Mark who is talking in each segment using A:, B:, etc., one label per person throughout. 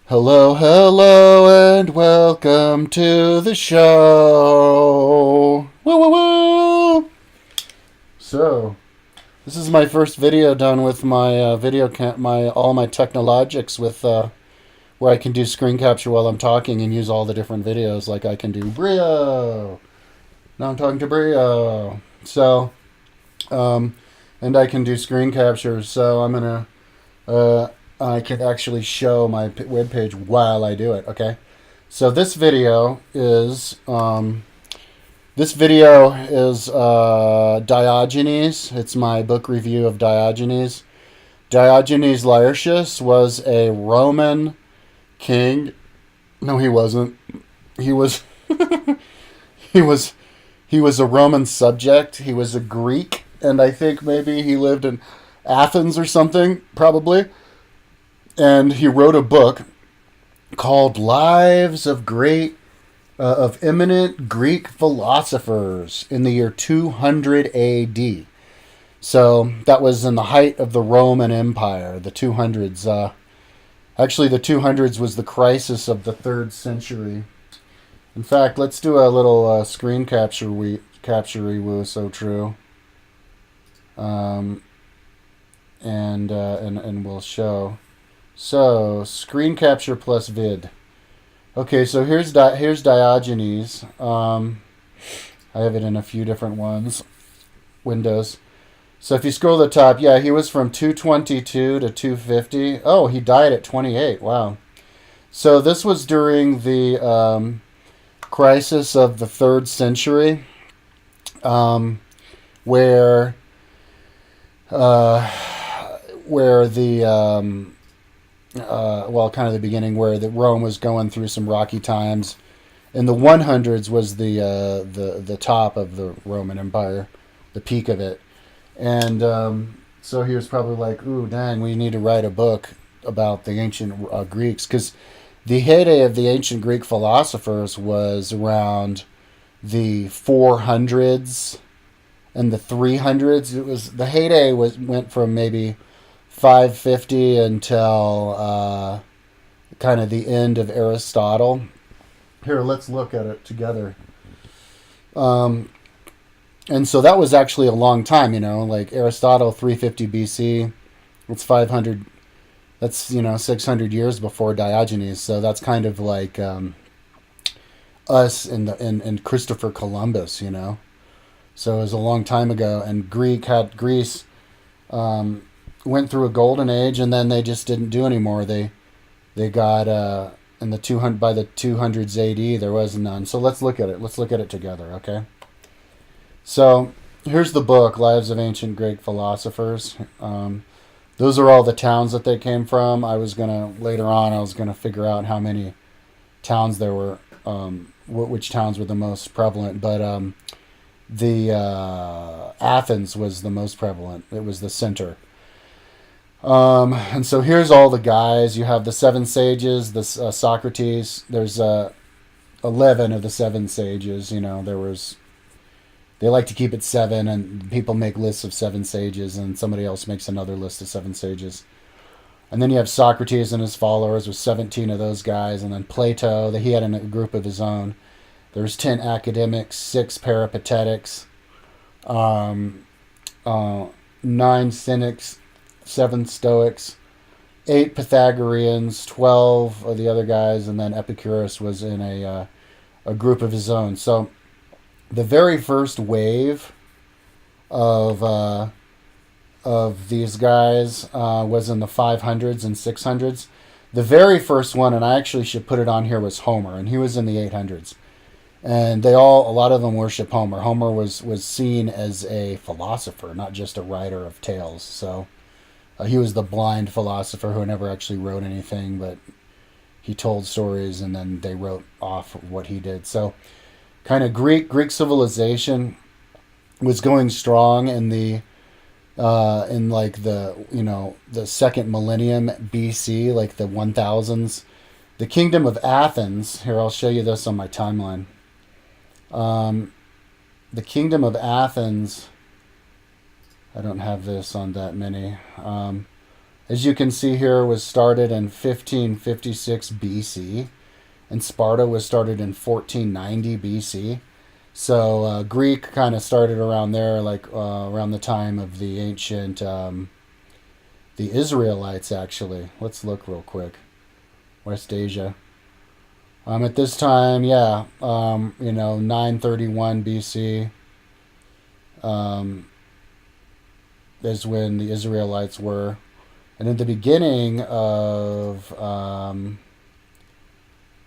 A: Hello, hello, and welcome to the show. Woo, woo, woo! So, this is my first video done with my all my Technologics with where I can do screen capture while I'm talking and use all the different videos. Like I can do Brio. Now I'm talking to Brio. So, um, and I can do screen capture. So I'm gonna uh, I can actually show my web page while I do it. Okay. So this video is Diogenes. It's my book review of Diogenes. Diogenes Laertius was a Roman king. No, he wasn't. He was he was he was a Roman subject. He was a Greek, and I think maybe he lived in Athens or something, probably. And he wrote a book called Lives of Eminent Greek Philosophers in the year 200 AD. So that was in the height of the Roman Empire, the 200s. Actually, the 200s was the crisis of the 3rd century. In fact, let's do a little screen capture. Woo, so true. Um, and we'll show. So screen capture plus vid. Okay, so here's Diogenes. I have it in a few different ones. Windows. So if you scroll to the top, yeah, he was from 222 to 250. Oh, he died at 28. Wow. So this was during the crisis of the 3rd century, where uh, where the kind of the beginning, where the Rome was going through some rocky times. In the 100s was the top of the Roman Empire, the peak of it, and so he was probably like, "Ooh, dang, we need to write a book about the ancient Greeks," because the heyday of the ancient Greek philosophers was around the 400s and the 300s. It was the heyday went from maybe 550 until kind of the end of Aristotle. Here, let's look at it together. Um, and so that was actually a long time, like Aristotle 350 BC. It's 500. That's 600 years before Diogenes. So that's kind of like us in Christopher Columbus. So it was a long time ago, and Greece went through a golden age, and then they just didn't do anymore. They got in the 200 by the 200s AD there was none. So let's look at it. Let's look at it together, okay? So here's the book, Lives of Ancient Greek Philosophers. Those are all the towns that they came from. Later on I was gonna figure out how many towns there were, which towns were the most prevalent, but the Athens was the most prevalent. It was the center. And so here's all the guys. You have the 7 sages, the Socrates. There's 11 of the 7 sages. They like to keep it 7, and people make lists of 7 sages, and somebody else makes another list of 7 sages. And then you have Socrates and his followers with 17 of those guys, and then Plato, that he had in a group of his own. There's 10 academics, 6 peripatetics, 9 cynics, 7 stoics, 8 Pythagoreans, 12 of the other guys, and then Epicurus was in a group of his own. So the very first wave of these guys was in the 500s and 600s. The very first one, and I actually should put it on here, was Homer, and he was in the 800s. And a lot of them worship Homer. Homer was seen as a philosopher, not just a writer of tales. So he was the blind philosopher who never actually wrote anything, but he told stories, and then they wrote off what he did. So kind of Greek civilization was going strong in the in like the second millennium BC, like the 1000s. The kingdom of Athens. Here, I'll show you this on my timeline. The kingdom of Athens. I don't have this on that many. as you can see here, was started in 1556 BC, and Sparta was started in 1490 BC. So Greek kind of started around there, like around the time of the ancient, the Israelites, actually. Let's look real quick. West Asia. At this time, yeah, 931 BC is when the Israelites were. And in the beginning of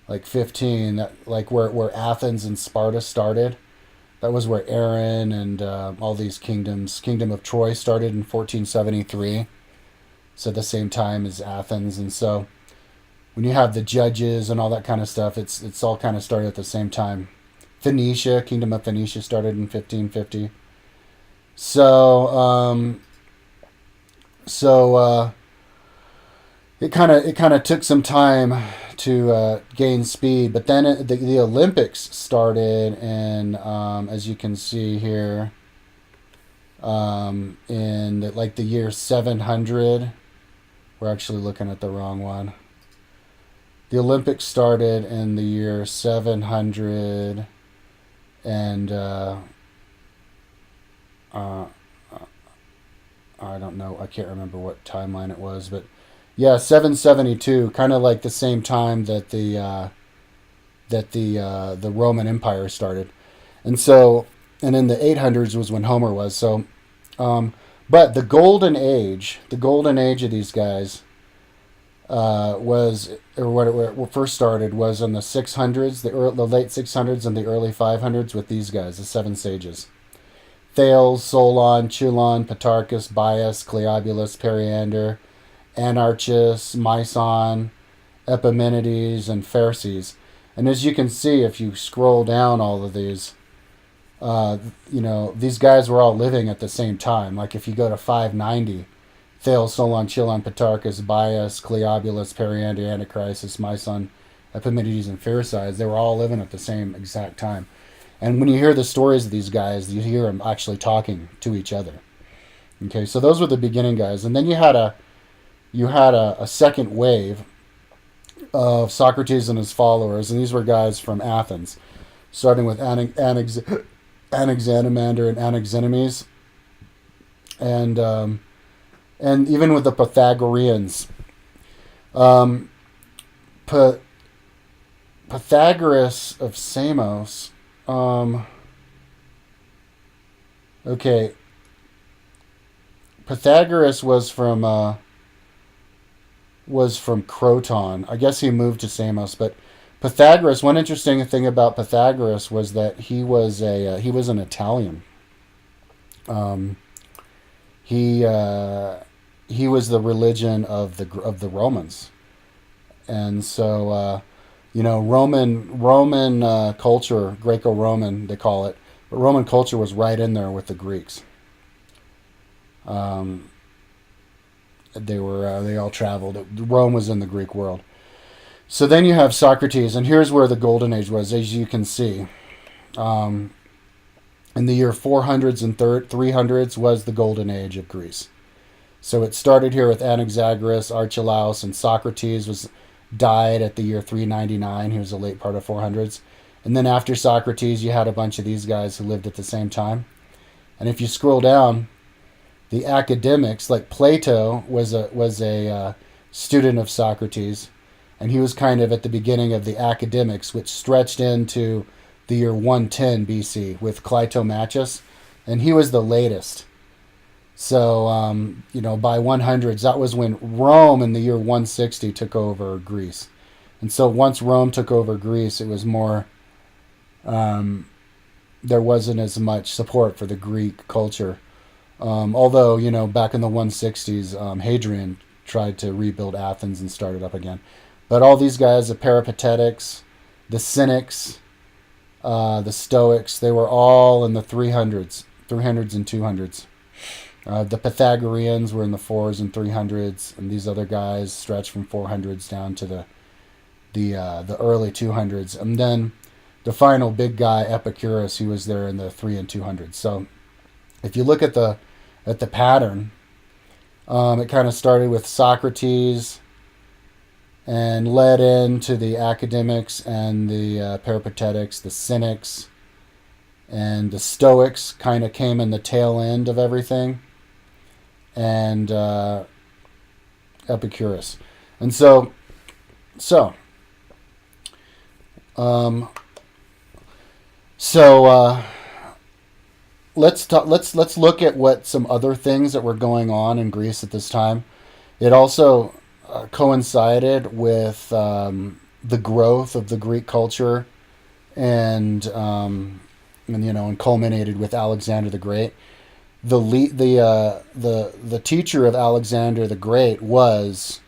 A: like 15, like where Athens and Sparta started, that was where Aaron and all these kingdoms, Kingdom of Troy started in 1473. So the same time as Athens. And so when you have the judges and all that kind of stuff, it's all kind of started at the same time. Phoenicia, Kingdom of Phoenicia started in 1550. So it kind of took some time to gain speed, but then the Olympics started in, as you can see here, in the year 700. We're actually looking at the wrong one. The Olympics started in the year 700, and I don't know. I can't remember what timeline it was, but yeah, 772, kind of like the same time that the Roman Empire started, and in the 800s was when Homer was. So, but the golden age of these guys was, or what it first started was in the 600s, the late 600s and the early 500s with these guys, the seven sages. Thales, Solon, Chulon, Pitarchus, Bias, Cleobulus, Periander, Anarchus, Myson, Epimenides, and Phaerces. And as you can see, if you scroll down all of these, these guys were all living at the same time. Like if you go to 590, Thales, Solon, Chulon, Pitarchus, Bias, Cleobulus, Periander, Antichrisis, Myson, Epimenides, and Phaerces, they were all living at the same exact time. And when you hear the stories of these guys, you hear them actually talking to each other. Okay, so those were the beginning guys, and then you had a second wave of Socrates and his followers, and these were guys from Athens, starting with Anaximander and Anaximenes, and even with the Pythagoreans. Pythagoras of Samos. Okay. Pythagoras was from Croton. I guess he moved to Samos, but Pythagoras. One interesting thing about Pythagoras was that he was an Italian. He was the religion of the Romans, and so. Roman culture, Greco-Roman, they call it, but Roman culture was right in there with the Greeks. They all traveled. Rome was in the Greek world. So then you have Socrates, and here's where the golden age was, as you can see. In the year 400s and 300s was the golden age of Greece. So it started here with Anaxagoras, Archelaus, and Socrates died at the year 399. He was the late part of 400s. And then after Socrates, you had a bunch of these guys who lived at the same time. And if you scroll down, the academics, like Plato was a student of Socrates, and he was kind of at the beginning of the academics, which stretched into the year 110 BC with Clytomachus, and he was the latest. So, by 100s, that was when Rome in the year 160 took over Greece. And so once Rome took over Greece, it was more, there wasn't as much support for the Greek culture. Although, back in the 160s, Hadrian tried to rebuild Athens and start it up again. But all these guys, the Peripatetics, the Cynics, the Stoics, they were all in the 300s and 200s. The Pythagoreans were in the 4s and 300s, and these other guys stretched from 400s down to the early 200s. And then the final big guy, Epicurus, he was there in the 3 and 200s. So if you look at the pattern, It kind of started with Socrates and led into the academics and the peripatetics, the cynics, and the Stoics kind of came in the tail end of everything, and Epicurus. And so, um, so let's look at what some other things that were going on in Greece at this time. It also coincided with the growth of the Greek culture, and culminated with Alexander the Great. The teacher of Alexander the Great was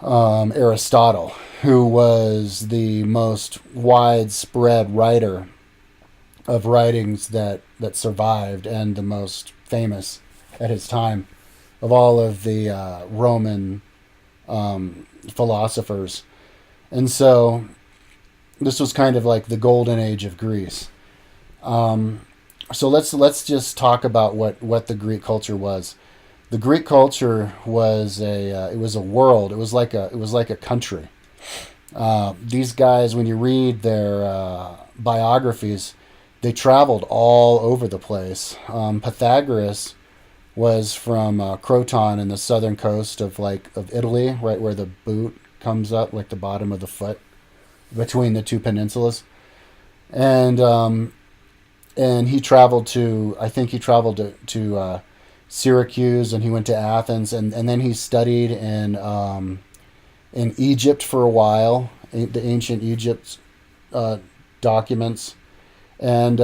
A: Aristotle, who was the most widespread writer of writings that survived, and the most famous at his time of all of the Roman philosophers. And so this was kind of like the golden age of Greece. So let's just talk about what the Greek culture was. The Greek culture was it was a world. It was like a country. These guys, when you read their biographies, they traveled all over the place. Pythagoras was from Croton in the southern coast of Italy, right where the boot comes up, like the bottom of the foot, between the two peninsulas, and he traveled to to Syracuse, and he went to Athens, and then he studied in Egypt for a while, the ancient Egypt documents, and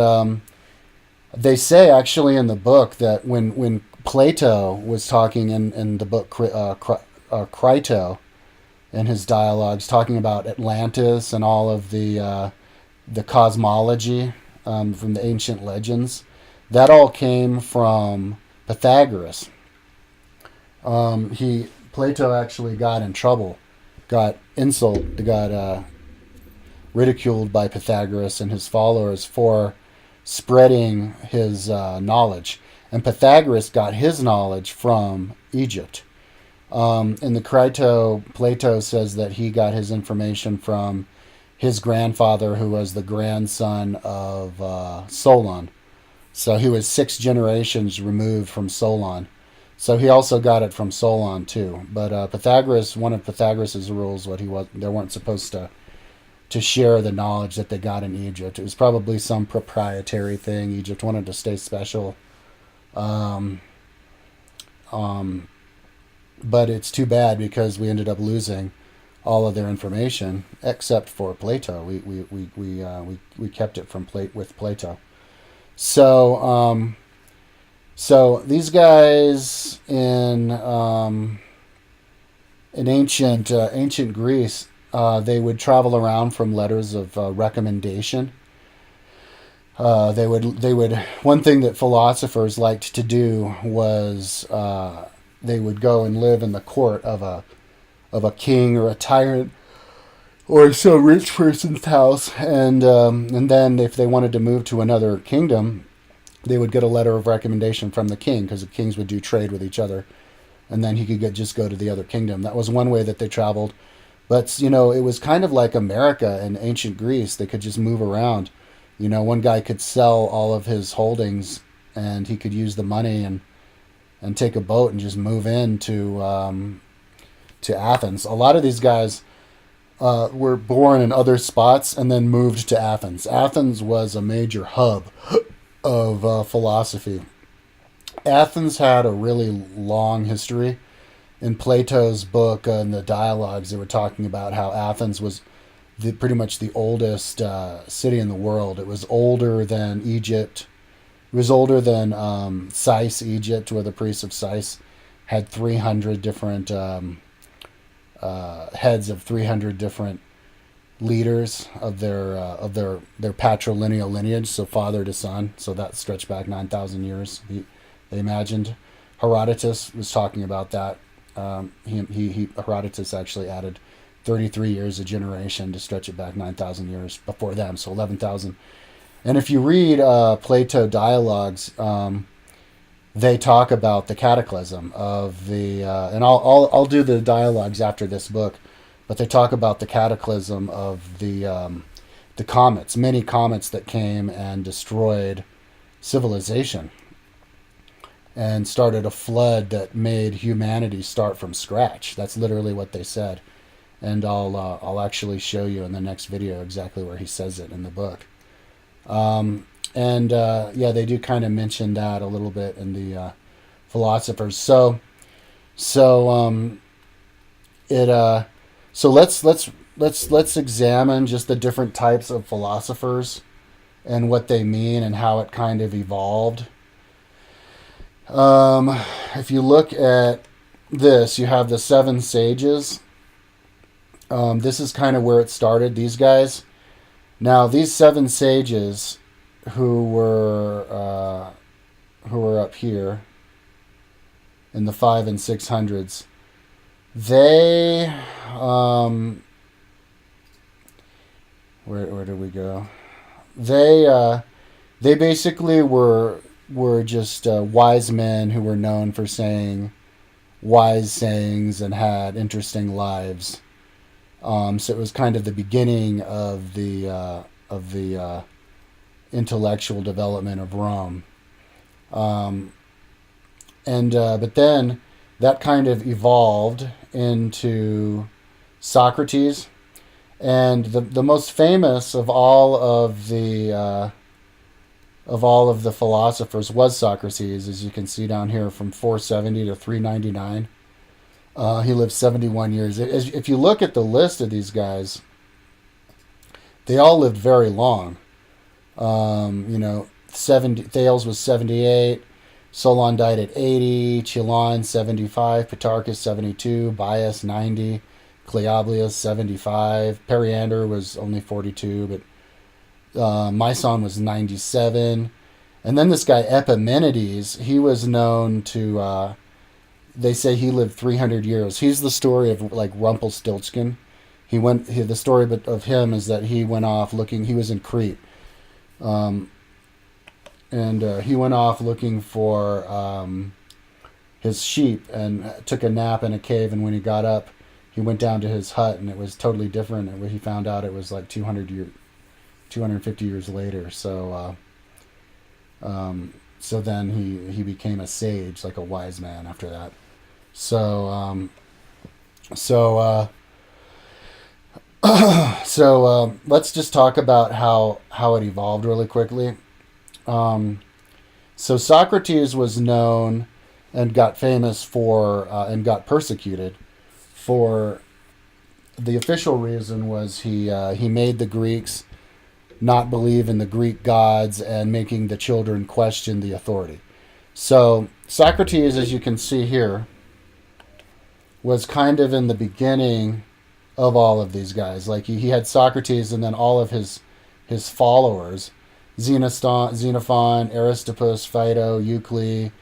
A: they say actually in the book that when Plato was talking in the book Crito, in his dialogues, talking about Atlantis and all of the cosmology from the ancient legends, that all came from Pythagoras. Plato actually got in trouble, got ridiculed by Pythagoras and his followers for spreading his knowledge. And Pythagoras got his knowledge from Egypt. In the Crito, Plato says that he got his information from his grandfather, who was the grandson of Solon. So he was 6 generations removed from Solon. So he also got it from Solon too. But Pythagoras, one of Pythagoras's rules, they weren't supposed to share the knowledge that they got in Egypt. It was probably some proprietary thing. Egypt wanted to stay special. But it's too bad, because we ended up losing all of their information except for Plato. We kept it with Plato. So so these guys in ancient Greece, they would travel around from letters of recommendation. They would one thing that philosophers liked to do was they would go and live in the court of a king or a tyrant or some rich person's house, and then if they wanted to move to another kingdom, they would get a letter of recommendation from the king, because the kings would do trade with each other, and then he could just go to the other kingdom. That was one way that they traveled. But it was kind of like America in ancient Greece. They could just move around. One guy could sell all of his holdings, and he could use the money and take a boat and just move in to Athens. A lot of these guys were born in other spots and then moved to Athens. Athens was a major hub of philosophy. Athens had a really long history. In Plato's book and the dialogues, they were talking about how Athens was pretty much the oldest city in the world. It was older than Egypt. It was older than Sais, Egypt, where the priests of Sais had 300 different heads of 300 different leaders of their patrilineal lineage, so father to son. So that stretched back 9,000 years. They imagined. Herodotus was talking about that. Herodotus actually added 33 years a generation to stretch it back 9,000 years before them, so 11,000. And if you read Plato dialogues, they talk about the cataclysm of the, and I'll do the dialogues after this book, but they talk about the cataclysm of the comets, many comets that came and destroyed civilization and started a flood that made humanity start from scratch. That's literally what they said, and I'll actually show you in the next video exactly where he says it in the book. And yeah, they do kind of mention that a little bit in the Philosophers. So it so let's examine just the different types of philosophers and what they mean and how it kind of evolved. If you look at this, you have the seven sages. This is kind of where it started. These guys. Now, these seven sages who were up here in the 500s and 600s, they where did we go? They basically were just wise men who were known for saying wise sayings and had interesting lives. So it was kind of the beginning of the intellectual development of Rome, but then that kind of evolved into Socrates, and the most famous of all of the philosophers was Socrates, as you can see down here, from 470 to 399. He lived 71 years. If you look at the list of these guys, they all lived very long. 70, Thales was 78, Solon died at 80, Chilon 75, Pitarchus 72, Bias 90, Cleobulus 75, Periander was only 42, but Myson was 97. And then this guy Epimenides, he was known to, they say he lived 300 years. He's the story of like Rumpelstiltskin. The story of him is that he went off looking, he was in Crete. And he went off looking for his sheep and took a nap in a cave. And when he got up, he went down to his hut, and it was totally different. And he found out it was like 250 years later. So then he became a sage, like a wise man after that. So let's just talk about how it evolved really quickly. So Socrates was known and got famous for and got persecuted for, the official reason was he made the Greeks not believe in the Greek gods and making the children question the authority. So Socrates, as you can see here, was kind of in the beginning of all of these guys. Like he had Socrates and then all of his followers, Xenophon, Aristippus, Phaedo, Euclid,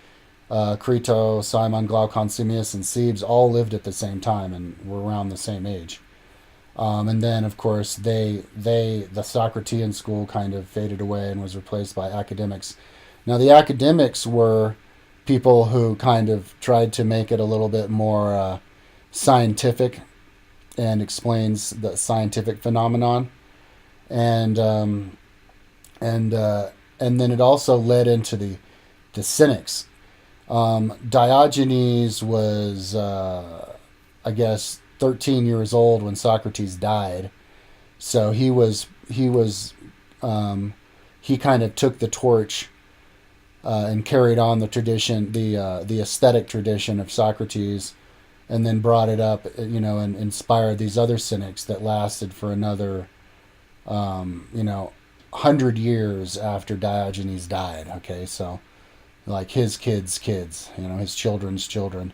A: Crito, Simon, Glaucon, Simmias, and Cebes all lived at the same time and were around the same age. And then, of course, the Socratean school kind of faded away and was replaced by academics. Now, the academics were people who kind of tried to make it a little bit more scientific and explains the scientific phenomenon, and then it also led into the Cynics. Diogenes was, I guess, 13 years old when Socrates died, so he kind of took the torch and carried on the tradition, the aesthetic tradition of Socrates, and then brought it up, and inspired these other cynics that lasted for another, 100 years after Diogenes died. Okay, so like his kids' kids, his children's children.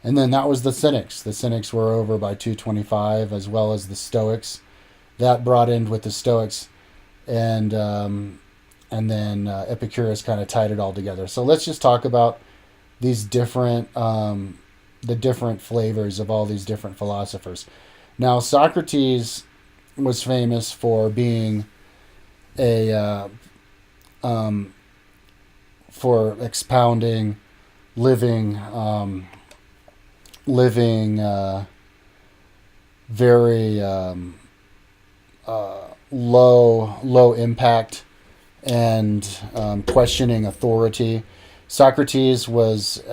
A: And then that was the Cynics. The Cynics were over by 225, as well as the Stoics. That brought in with the Stoics, and then Epicurus kind of tied it all together. So let's just talk about these different, the different flavors of all these different philosophers. Now, Socrates was famous for being for expounding living living very low impact and questioning authority. Socrates was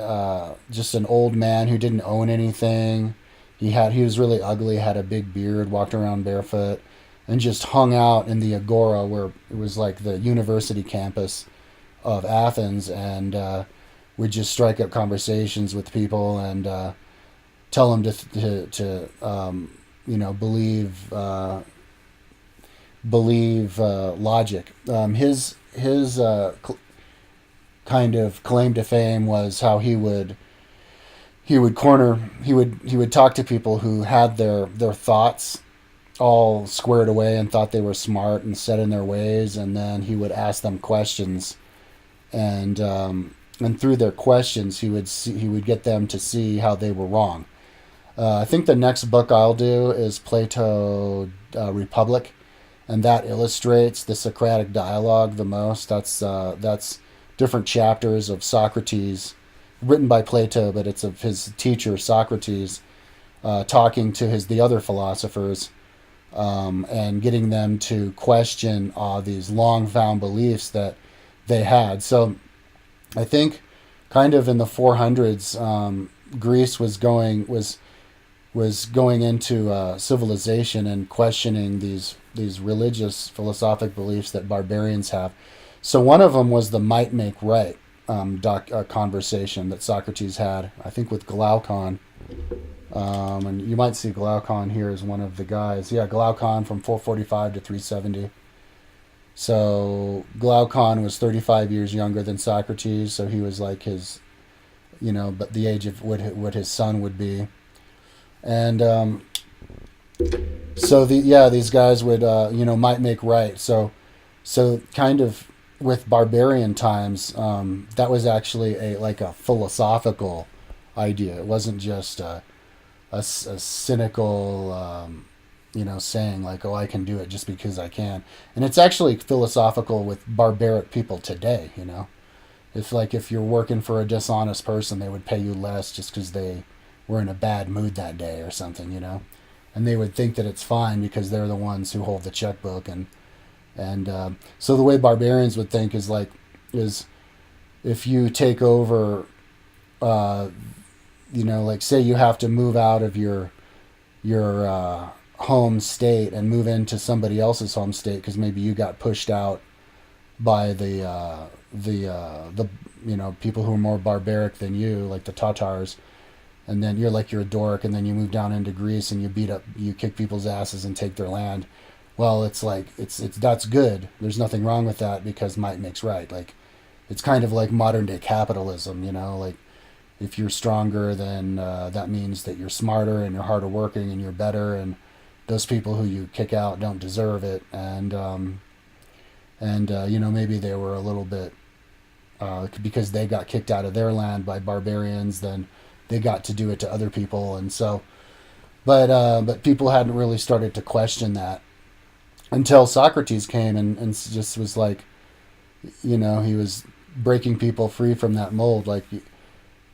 A: just an old man who didn't own anything. He was really ugly, had a big beard, walked around barefoot, and just hung out in the agora, where it was like the university campus of Athens, and would just strike up conversations with people and tell them to believe logic. His kind of claim to fame was how he would talk to people who had their thoughts all squared away and thought they were smart and set in their ways, and then he would ask them questions, and through their questions he would get them to see how they were wrong. I think the next book I'll do is Plato Republic, and that illustrates the Socratic dialogue the most. That's different chapters of Socrates, written by Plato, but it's of his teacher Socrates, talking to the other philosophers, and getting them to question these long found beliefs that they had. So I think, kind of in the 400s, Greece was going into civilization and questioning these religious philosophic beliefs that barbarians have. So one of them was the might make right conversation that Socrates had, I think, with Glaucon. And you might see Glaucon here as one of the guys. Yeah, Glaucon from 445 to 370. So Glaucon was 35 years younger than Socrates, so he was like his, but the age of what his son would be. And so these guys would might make right. So kind of with barbarian times, that was actually a philosophical idea. It wasn't just a cynical saying like, oh, I can do it just because I can. And it's actually philosophical with barbaric people today. If you're working for a dishonest person, they would pay you less just because they were in a bad mood that day or something, and they would think that it's fine because they're the ones who hold the checkbook. And so the way barbarians would think is if you take over, say you have to move out of your home state and move into somebody else's home state because maybe you got pushed out by the people who are more barbaric than you, like the Tatars, and then you're a dork, and then you move down into Greece and you kick people's asses and take their land. Well, it's that's good. There's nothing wrong with that because might makes right. It's kind of like modern day capitalism, if you're stronger, then that means that you're smarter and you're harder working and you're better, and those people who you kick out don't deserve it. And maybe they were a little bit because they got kicked out of their land by barbarians, then they got to do it to other people. And so, but people hadn't really started to question that until Socrates came and just was he was breaking people free from that mold,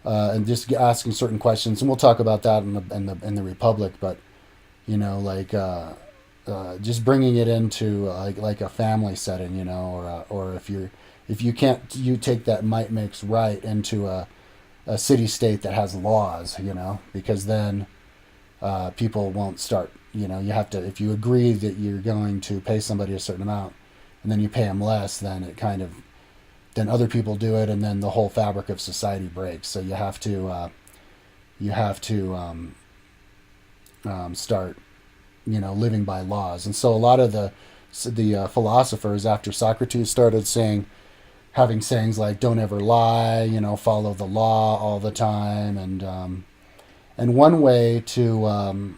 A: and just asking certain questions. And we'll talk about that in the Republic. But just bringing it into like a family setting, or if you can't, you take that might makes right into a city state that has laws, because then people won't start. You have to, if you agree that you're going to pay somebody a certain amount, and then you pay them less, then then other people do it, and then the whole fabric of society breaks. So you have to start, living by laws. And so a lot of the philosophers after Socrates started having sayings like "Don't ever lie," follow the law all the time, and one way to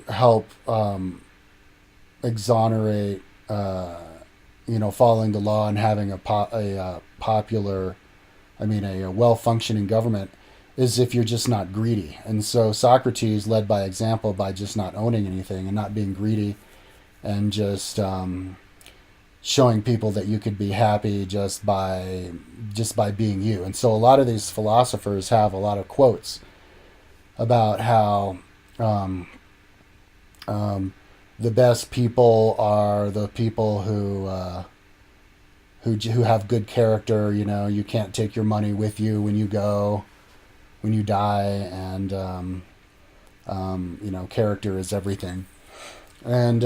A: help exonerate, following the law and having a well-functioning government is if you're just not greedy. And so Socrates led by example by just not owning anything and not being greedy, and just showing people that you could be happy just by being you. And so a lot of these philosophers have a lot of quotes about how um, the best people are the people who have good character. You know, you can't take your money with you when you go, when you die, and you know, character is everything. And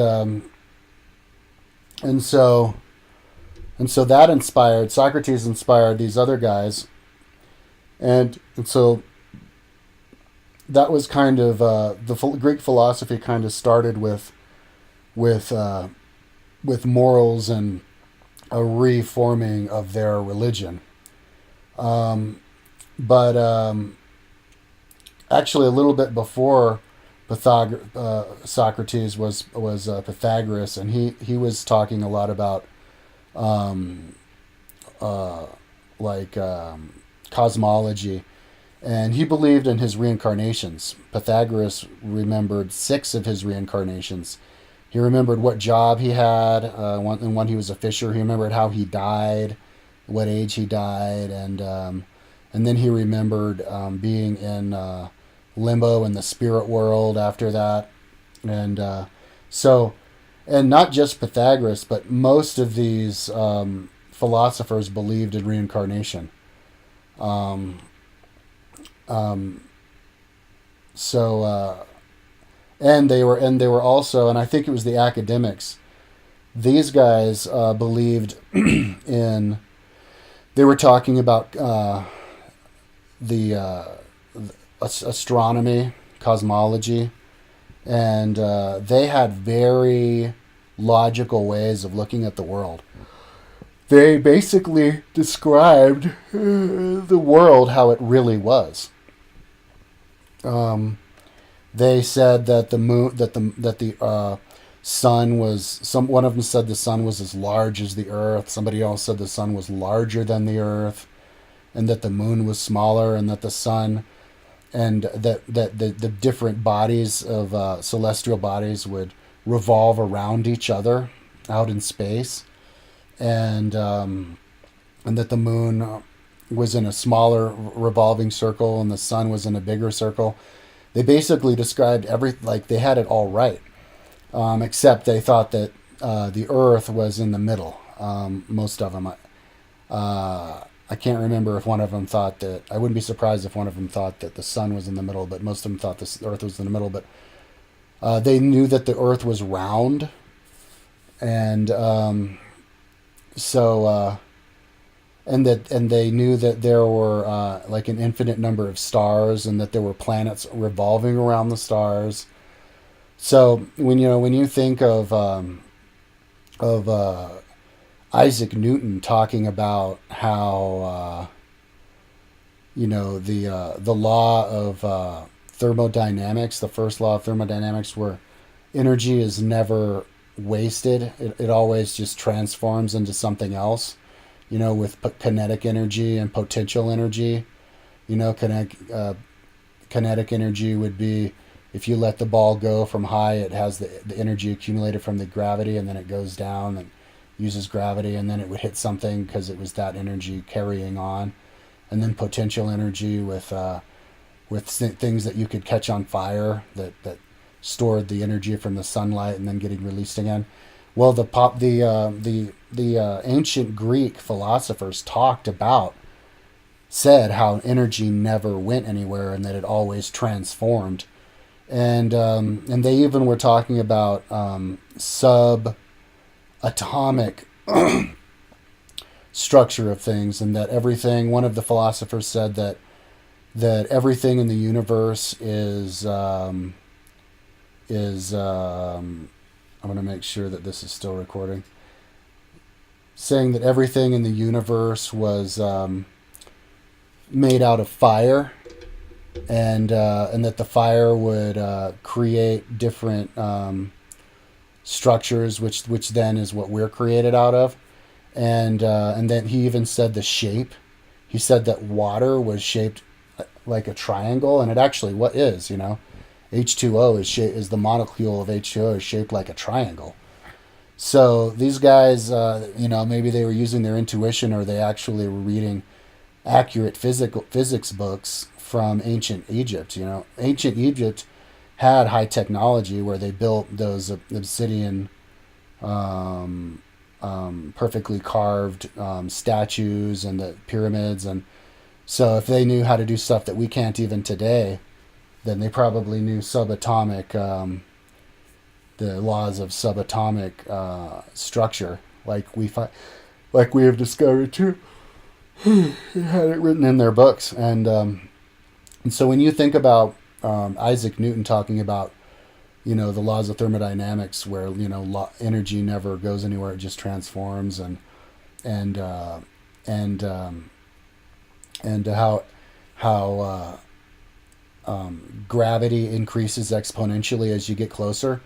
A: and so and so that inspired Socrates, inspired these other guys, and so that was kind of Greek philosophy kind of started with with morals and a reforming of their religion. But actually, a little bit before Socrates was Pythagoras, and he was talking a lot about um, uh, like cosmology, and he believed in his reincarnations. Pythagoras remembered 6 of his reincarnations. He remembered what job he had. When he was a fisher, he remembered how he died, what age he died, and then he remembered being in limbo in the spirit world after that, and so, and not just Pythagoras, but most of these philosophers believed in reincarnation. Um, um, so and they were also, and I think it was the academics. These guys believed in. They were talking about the astronomy, cosmology, and they had very logical ways of looking at the world. They basically described the world how it really was. Um, they said that the moon, that the sun was some. One of them said the sun was as large as the Earth. Somebody else said the sun was larger than the Earth, and that the moon was smaller, and that the sun and that the different bodies of celestial bodies would revolve around each other out in space, and that the moon was in a smaller revolving circle and the sun was in a bigger circle. They basically described like they had it all right, except they thought that the Earth was in the middle. Most of them. I can't remember if one of them thought that. I wouldn't be surprised if one of them thought that the sun was in the middle, but most of them thought the Earth was in the middle. But they knew that the Earth was round, and so and they knew that there were like an infinite number of stars, and that there were planets revolving around the stars. So when you think of Isaac Newton talking about how the law of thermodynamics, the first law of thermodynamics, where energy is never wasted; it always just transforms into something else. With kinetic energy and potential energy. Kinetic energy would be if you let the ball go from high, it has the energy accumulated from the gravity, and then it goes down and uses gravity, and then it would hit something because it was that energy carrying on. And then potential energy with things that you could catch on fire that stored the energy from the sunlight and then getting released again. Well, the ancient Greek philosophers said how energy never went anywhere and that it always transformed, and they even were talking about subatomic structure of things, and that everything. One of the philosophers said that everything in the universe is I'm going to make sure that this is still recording. Saying that everything in the universe was made out of fire, and that the fire would create different structures, which then is what we're created out of, and then he even said the shape. He said that water was shaped like a triangle, and it actually what is. H2O is the molecule of H2O is shaped like a triangle. So these guys, maybe they were using their intuition, or they actually were reading accurate physics books from ancient Egypt. Ancient Egypt had high technology where they built those obsidian, um, perfectly carved statues and the pyramids. And so if they knew how to do stuff that we can't even today, then they probably knew subatomic, the laws of subatomic structure, like we have discovered too. They had it written in their books. And so when you think about Isaac Newton talking about, the laws of thermodynamics, where energy never goes anywhere, it just transforms. And and and how gravity increases exponentially as you get closer.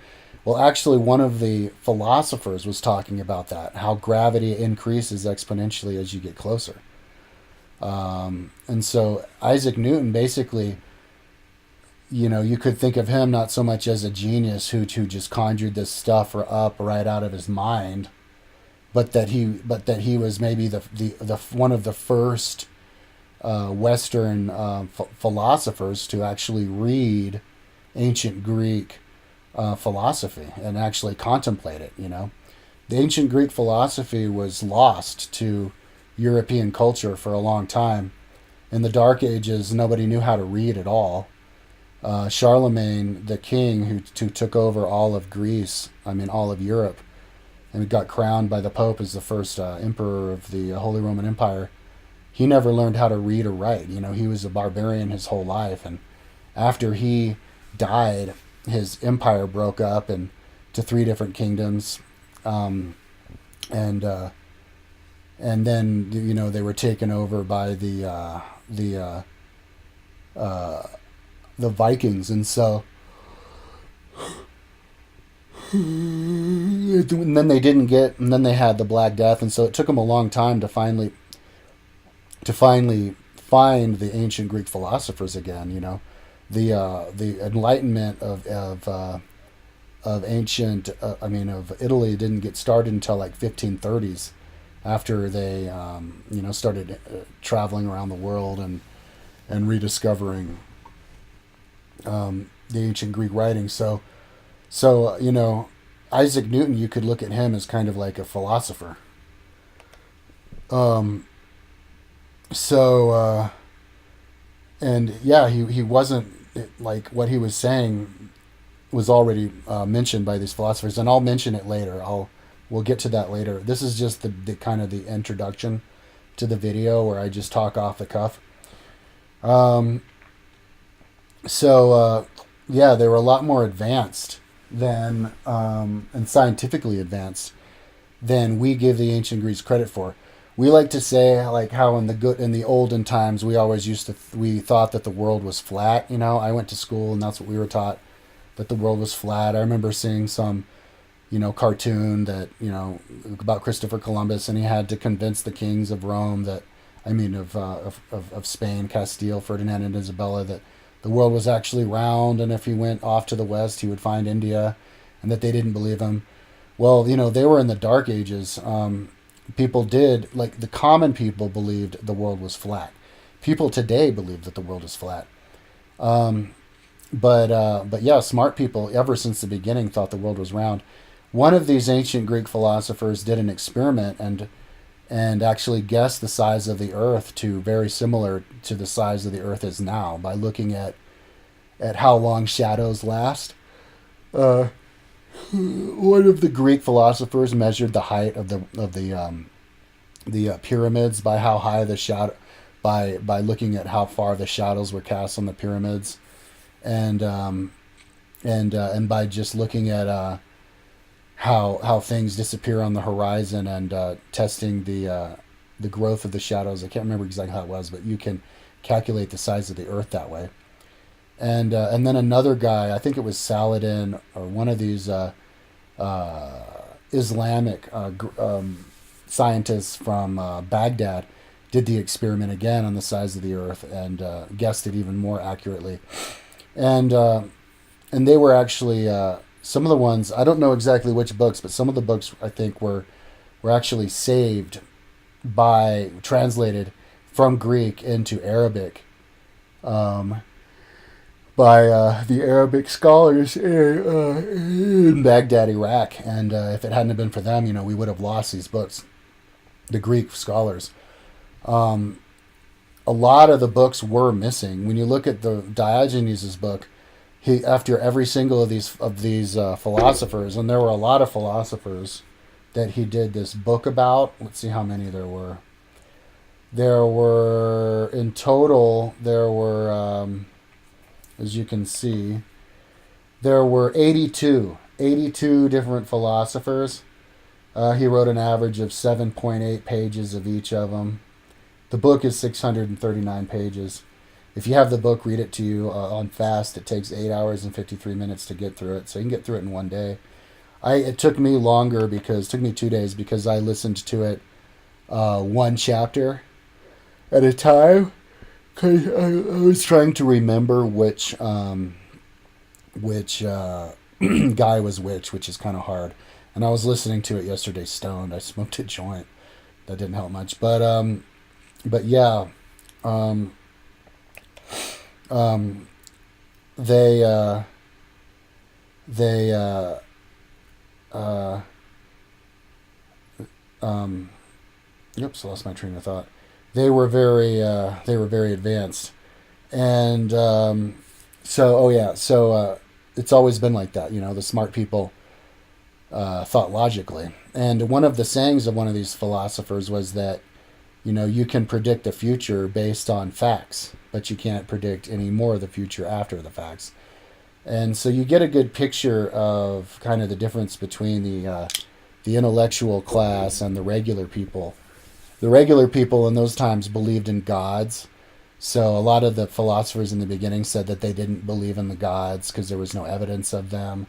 A: Well, actually, one of the philosophers was talking about that, how gravity increases exponentially as you get closer. And so Isaac Newton basically, you could think of him not so much as a genius who just conjured this stuff up right out of his mind, but that he was maybe the one of the first Western philosophers to actually read ancient Greek philosophy and actually contemplate it. The ancient Greek philosophy was lost to European culture for a long time. In the Dark Ages, nobody knew how to read at all. Charlemagne, the king who took over all of Greece, all of Europe, and got crowned by the Pope as the first emperor of the Holy Roman Empire, he never learned how to read or write. He was a barbarian his whole life. And after he died, his empire broke up into three different kingdoms. Um, and and then they were taken over by the Vikings. And so and then and then they had the Black Death. And so it took them a long time to finally find the ancient Greek philosophers again. The Enlightenment of ancient of Italy didn't get started until like 1530s, after they started traveling around the world and rediscovering the ancient Greek writings. So Isaac Newton, you could look at him as kind of like a philosopher. Um, so and yeah, he wasn't, like, what he was saying was already mentioned by these philosophers, and I'll mention it later. We'll get to that later. This is just the kind of the introduction to the video where I just talk off the cuff. Um, so yeah, they were a lot more advanced than and scientifically advanced than we give the ancient Greeks credit for. We like to say, like, how in the olden times we thought that the world was flat. I went to school and that's what we were taught, that the world was flat. I remember seeing some cartoon that about Christopher Columbus, and he had to convince the kings of Rome that of Spain, Castile, Ferdinand and Isabella, that the world was actually round, and if he went off to the west he would find India, and that they didn't believe him. Well, they were in the Dark Ages. People did, like, the common people believed the world was flat. People today believe that the world is flat. Um, but yeah, smart people ever since the beginning thought the world was round. One of these ancient Greek philosophers did an experiment and actually guessed the size of the Earth to very similar to the size of the Earth is now, by looking at how long shadows last. Uh, One of the Greek philosophers measured the height of the pyramids by how high the shadow by looking at how far the shadows were cast on the pyramids, and and by just looking at how things disappear on the horizon, and testing the growth of the shadows. I can't remember exactly how it was, but you can calculate the size of the Earth that way. And then another guy, I think it was Saladin, or one of these uh, Islamic scientists from Baghdad, did the experiment again on the size of the Earth, and guessed it even more accurately. And and they were actually some of the ones, I don't know exactly which books, but some of the books I think were actually saved by translated from Greek into Arabic, um, by the Arabic scholars in Baghdad, Iraq. And if it hadn't been for them, we would have lost these books. The Greek scholars. Um, a lot of the books were missing. When you look at the Diogenes' book, he after every single of these philosophers, and there were a lot of philosophers that he did this book about. Let's see how many there were. There were in total. There were, as you can see, there were 82 different philosophers. He wrote an average of 7.8 pages of each of them. The book is 639 pages. If you have the book, read it to you on fast. It takes 8 hours and 53 minutes to get through it, so you can get through it in one day. It took me longer because it took me 2 days because I listened to it one chapter at a time. Cause I was trying to remember which guy was which is kind of hard. And I was listening to it yesterday stoned. I smoked a joint. That didn't help much, but yeah, they they oops, I lost my train of thought. They were very advanced, and it's always been like that. The smart people thought logically, and one of the sayings of one of these philosophers was that you can predict the future based on facts, but you can't predict any more of the future after the facts. And so you get a good picture of kind of the difference between the intellectual class and the regular people. The regular people in those times believed in gods. So a lot of the philosophers in the beginning said that they didn't believe in the gods because there was no evidence of them.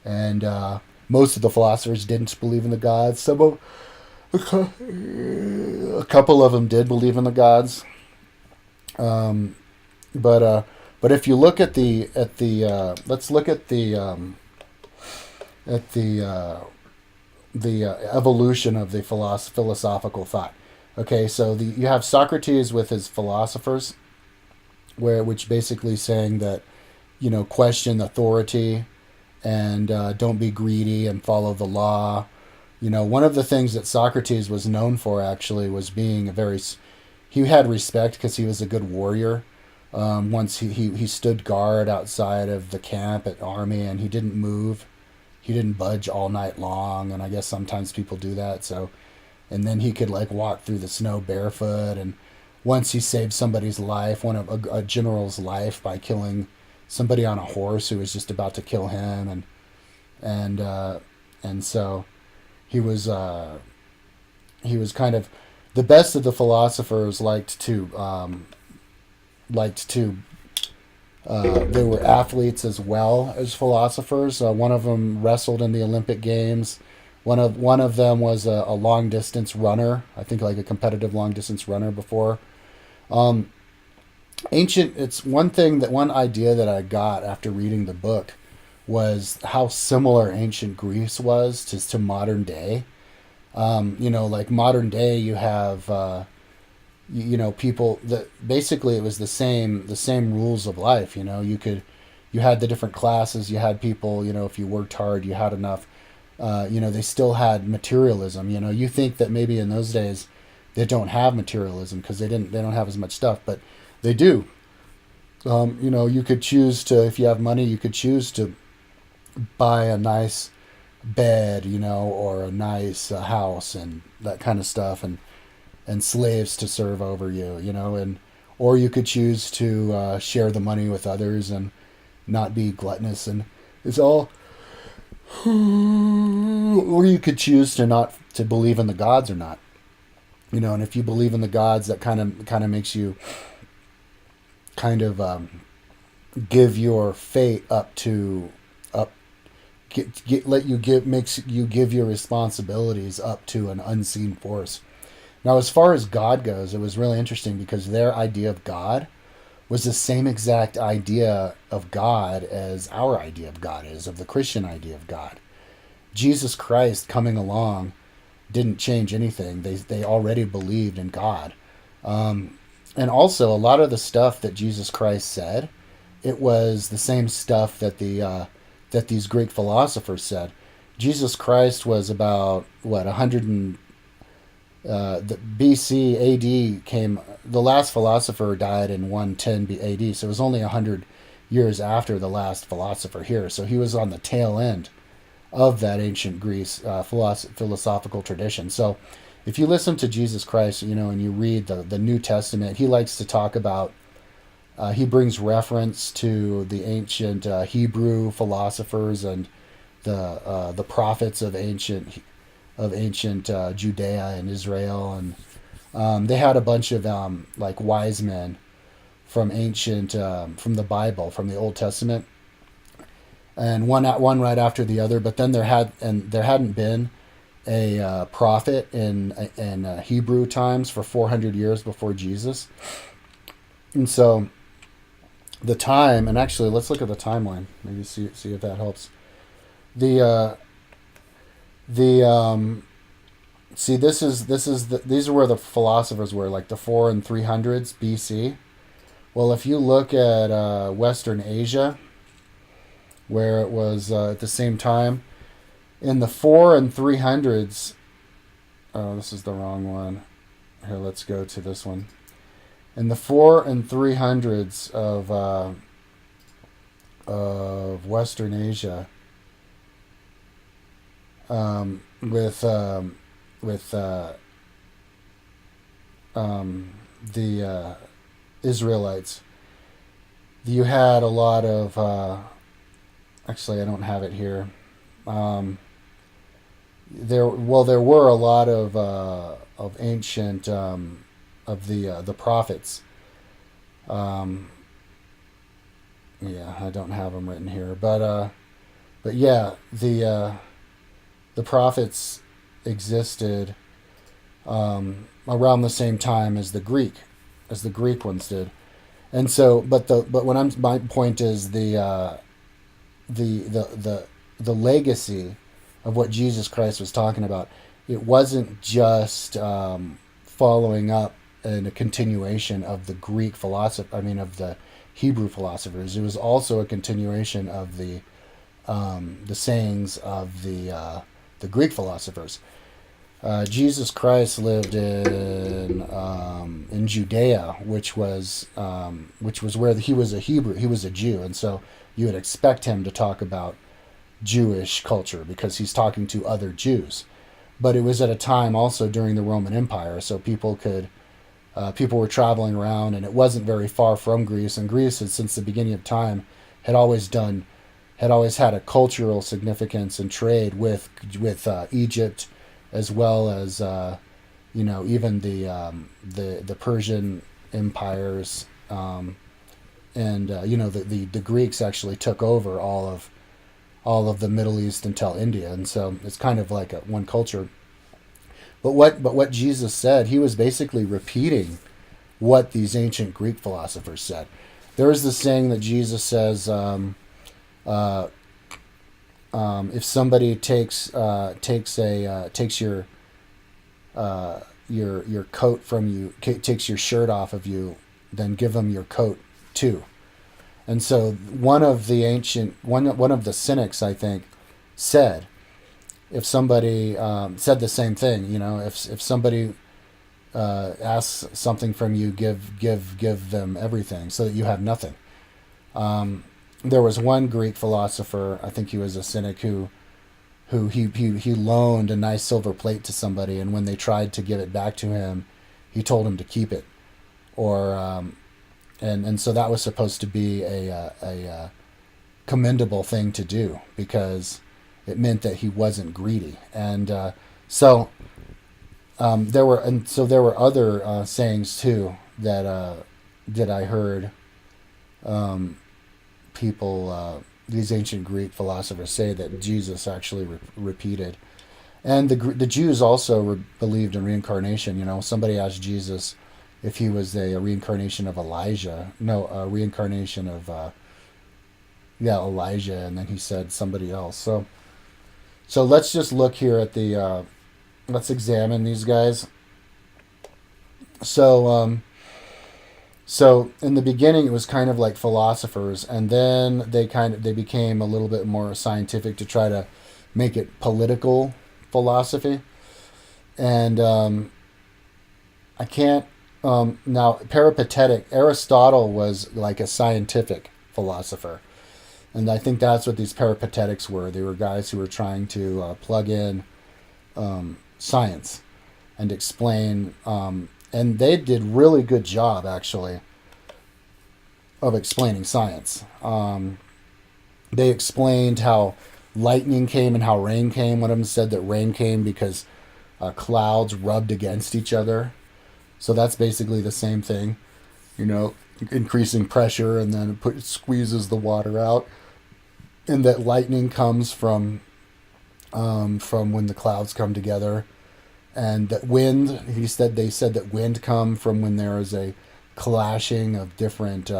A: And most of the philosophers didn't believe in the gods. A couple of them did believe in the gods. But if you look at let's look at the evolution of the philosophical thought. Okay, so you have Socrates with his philosophers, which basically saying that question authority and don't be greedy and follow the law. One of the things that Socrates was known for actually was being he had respect because he was a good warrior. Once he stood guard outside of the camp at army and he didn't move. He didn't budge all night long, and I guess sometimes people do that. So, and then he could walk through the snow barefoot. And once he saved somebody's life, a general's life, by killing somebody on a horse who was just about to kill him, and so he was kind of the best of the philosophers. Liked to they were athletes as well as philosophers. One of them wrestled in the Olympic Games. One of them was a long distance runner. I think a competitive long distance runner before. It's one idea that I got after reading the book was how similar ancient Greece was to modern day. Modern day you have people that basically it was the same rules of life. You had the different classes. You had people, if you worked hard, you had enough. They still had materialism. You think that maybe in those days they don't have materialism because they don't have as much stuff, but they do. You could choose to, if you have money, you could choose to buy a nice bed, or a nice house and that kind of stuff, and slaves to serve over you, or you could choose to share the money with others and not be gluttonous, and it's all. Or you could choose to believe in the gods or not, and if you believe in the gods, that kind of makes you give your fate makes you give your responsibilities up to an unseen force. Now, as far as God goes, it was really interesting because their idea of God was the same exact idea of God as our idea of God is, of the Christian idea of God. Jesus Christ coming along didn't change anything. They already believed in God. And also, a lot of the stuff that Jesus Christ said, it was the same stuff that that these Greek philosophers said. Jesus Christ was about what 100 and the BC AD came. The last philosopher died in 110 AD, so it was only 100 years after the last philosopher here. So he was on the tail end of that ancient Greece philosophical tradition. So if you listen to Jesus Christ, and you read the New Testament, he likes to talk about. He brings reference to the ancient Hebrew philosophers and the prophets of ancient Judea and Israel, and they had a bunch of like wise men from from the Bible, from the Old Testament, and one right after the other. But then there hadn't been a prophet in Hebrew times for 400 years before Jesus, and so the time. And actually, let's look at the timeline. Maybe see if that helps. The see, these are where the philosophers were, like the 400 and 300s BC. Well, if you look at Western Asia, where it was at the same time, in the 400 and 300s. Oh, this is the wrong one. Here, let's go to this one. In the 400 and 300s of Western Asia, with the Israelites, you had a lot of. Actually, I don't have it here. There were a lot of ancient of the prophets. Yeah, I don't have them written here, but yeah, the prophets existed around the same time as the Greek ones did, and so my point is the legacy of what Jesus Christ was talking about. It wasn't just following up and a continuation of the Greek philosophy. I mean, of the Hebrew philosophers. It was also a continuation of the sayings of the Greek philosophers. Jesus Christ lived in Judea, which was where he was a Hebrew. He was a Jew, and so you would expect him to talk about Jewish culture because he's talking to other Jews. But it was at a time also during the Roman Empire, so people were traveling around, and it wasn't very far from Greece. And Greece, since the beginning of time, had always had a cultural significance and trade with Egypt, as well as even the Persian empires, and the Greeks actually took over all of the Middle East until India, and so it's kind of like one culture. But what Jesus said, he was basically repeating what these ancient Greek philosophers said. There is this saying that Jesus says, if somebody takes your coat from you, takes your shirt off of you, then give them your coat too. And so one of the cynics, I think, said, if somebody said the same thing, if somebody asks something from you, give them everything, so that you have nothing. There was one Greek philosopher, I think he was a cynic, who he loaned a nice silver plate to somebody, and when they tried to give it back to him, he told him to keep it, or and so that was supposed to be a commendable thing to do because it meant that he wasn't greedy, and so there were other sayings too that I heard people, these ancient Greek philosophers, say that Jesus actually repeated. And the Jews also believed in reincarnation. Somebody asked Jesus, if he was a reincarnation of Elijah. No, a reincarnation of Elijah, and then he said somebody else. So let's just look here at the let's examine these guys. So so in the beginning it was kind of like philosophers, and then they became a little bit more scientific to try to make it political philosophy. And I can't now peripatetic. Aristotle was like a scientific philosopher, and I think that's what these peripatetics were. They were guys who were trying to plug in science and explain. And they did really good job actually of explaining science. They explained how lightning came and how rain came. One of them said that rain came because clouds rubbed against each other. So that's basically the same thing, increasing pressure, and then it squeezes the water out. And that lightning comes from when the clouds come together. And that wind, they said that wind come from when there is a clashing of different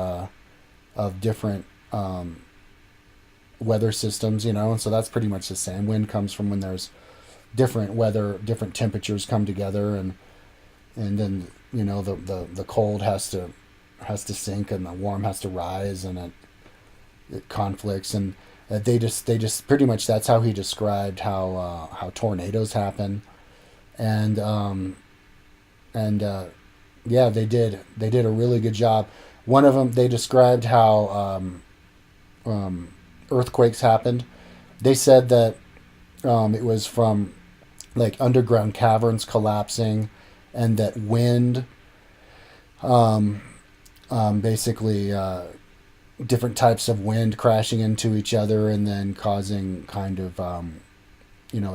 A: weather systems, and so that's pretty much the same. Wind comes from when there's different weather, different temperatures come together, and then the cold has to sink and the warm has to rise, and it conflicts, and they just pretty much, that's how he described how tornadoes happen. And yeah, they did a really good job. One of them, they described how earthquakes happened. They said that it was from like underground caverns collapsing, and that wind, basically different types of wind crashing into each other and then causing kind of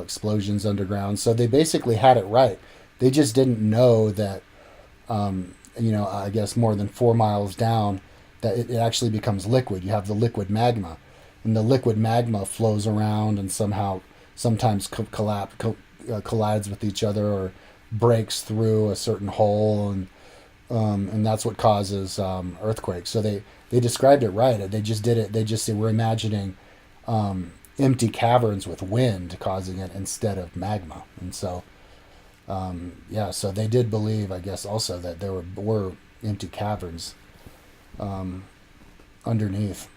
A: explosions underground. So they basically had it right. They just didn't know that, I guess more than 4 miles down, that it actually becomes liquid. You have the liquid magma, and the liquid magma flows around and sometimes collides with each other or breaks through a certain hole, and that's what causes earthquakes. So they described it right. They just did it. They were imagining empty caverns with wind causing it instead of magma. And so so they did believe, I guess, also that there were empty caverns underneath,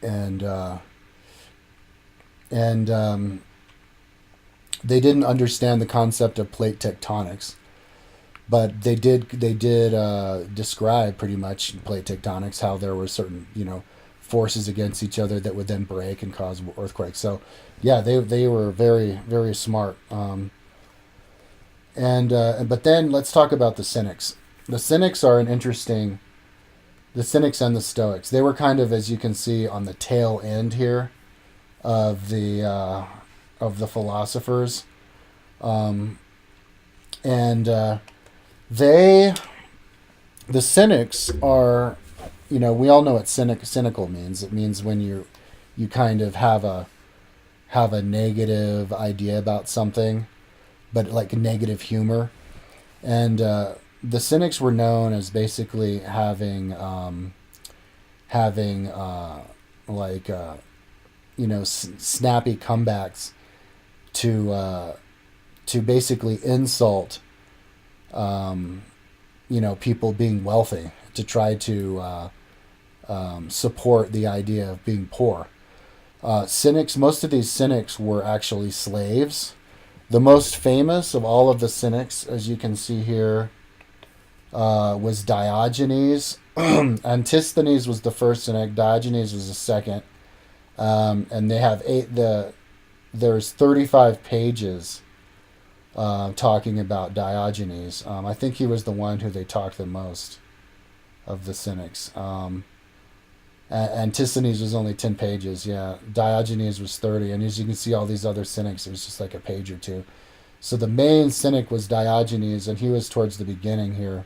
A: and they didn't understand the concept of plate tectonics, but they did describe pretty much plate tectonics, how there were certain forces against each other that would then break and cause earthquakes. So yeah, they were very, very smart. But then let's talk about the Cynics. The Cynics are the Cynics and the Stoics. They were kind of, as you can see, on the tail end here of the philosophers, the Cynics are, we all know what cynical means. It means when you kind of have a negative idea about something, but like negative humor. And the Cynics were known as basically having snappy comebacks to basically insult people being wealthy, to try to support the idea of being poor. Cynics, most of these Cynics were actually slaves. The most famous of all of the Cynics, as you can see here, was Diogenes. Antisthenes was the first Cynic. Diogenes was the second. And they have there's 35 pages talking about Diogenes. I think he was the one who they talked the most of the Cynics. Antisthenes was only 10 pages, yeah. Diogenes was 30, and as you can see, all these other Cynics, it was just like a page or two. So the main Cynic was Diogenes, and he was towards the beginning here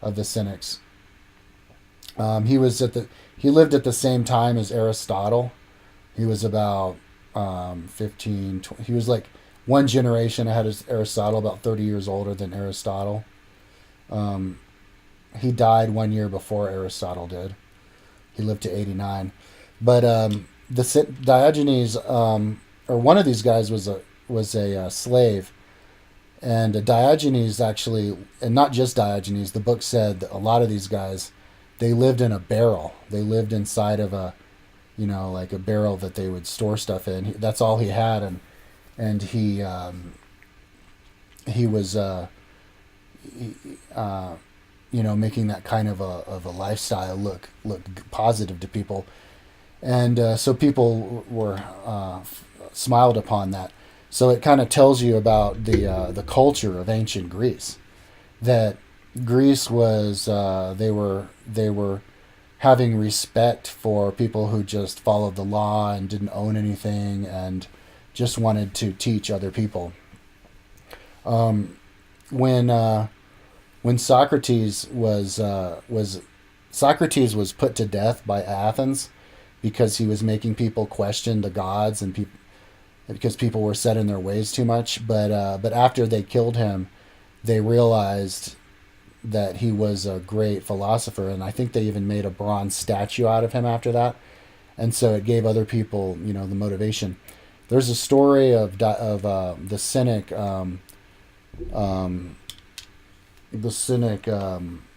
A: of the Cynics. He lived at the same time as Aristotle. He was about 15, 20, he was like one generation ahead of Aristotle, about 30 years older than Aristotle. He died 1 year before Aristotle did. He lived to 89. But Diogenes, or one of these guys, was a slave, and Diogenes actually, and not just Diogenes. The book said that a lot of these guys, they lived in a barrel. They lived inside of a, like a barrel that they would store stuff in. That's all he had, and he was he, making that kind of a lifestyle look positive to people, and so people were smiled upon that. So it kind of tells you about the culture of ancient Greece. That Greece was they were having respect for people who just followed the law and didn't own anything and just wanted to teach other people. Um, when Socrates was put to death by Athens because he was making people question the gods and people because people were set in their ways too much. But after they killed him, they realized that he was a great philosopher, and I think they even made a bronze statue out of him after that. And so it gave other people, the motivation. There's a story of the cynic, um,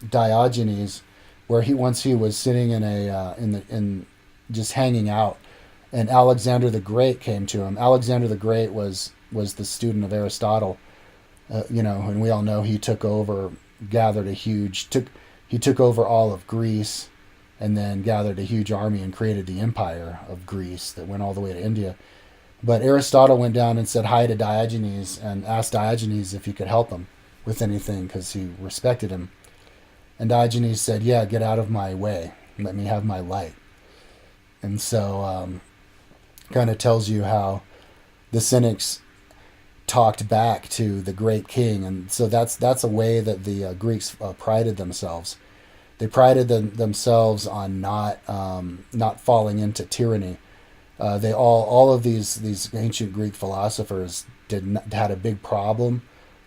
A: Diogenes, where he was sitting in a in just hanging out, and Alexander the Great came to him. Alexander the Great was the student of Aristotle, and we all know he took over, he took over all of Greece, and then gathered a huge army and created the empire of Greece that went all the way to India. But Aristotle went down and said hi to Diogenes and asked Diogenes if he could help him with anything because he respected him. And Diogenes said, "Yeah, get out of my way. Let me have my light." And so, kind of tells you how the cynics talked back to the great king, and so that's a way that the Greeks prided themselves. They prided themselves on not falling into tyranny. They all of these ancient Greek philosophers had a big problem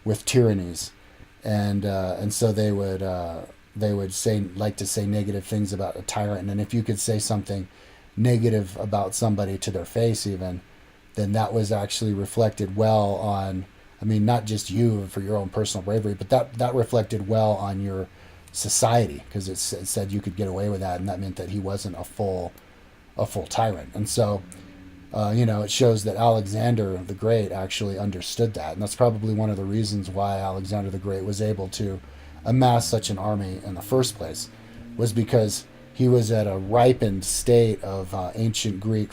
A: with tyrannies, and so they would say negative things about a tyrant, and if you could say something negative about somebody to their face even, then that was actually reflected well on, I mean, not just you for your own personal bravery, but that reflected well on your society, because it said you could get away with that, and that meant that he wasn't a full tyrant. And so it shows that Alexander the Great actually understood that, and that's probably one of the reasons why Alexander the Great was able to amass such an army in the first place, was because he was at a ripened state of ancient Greek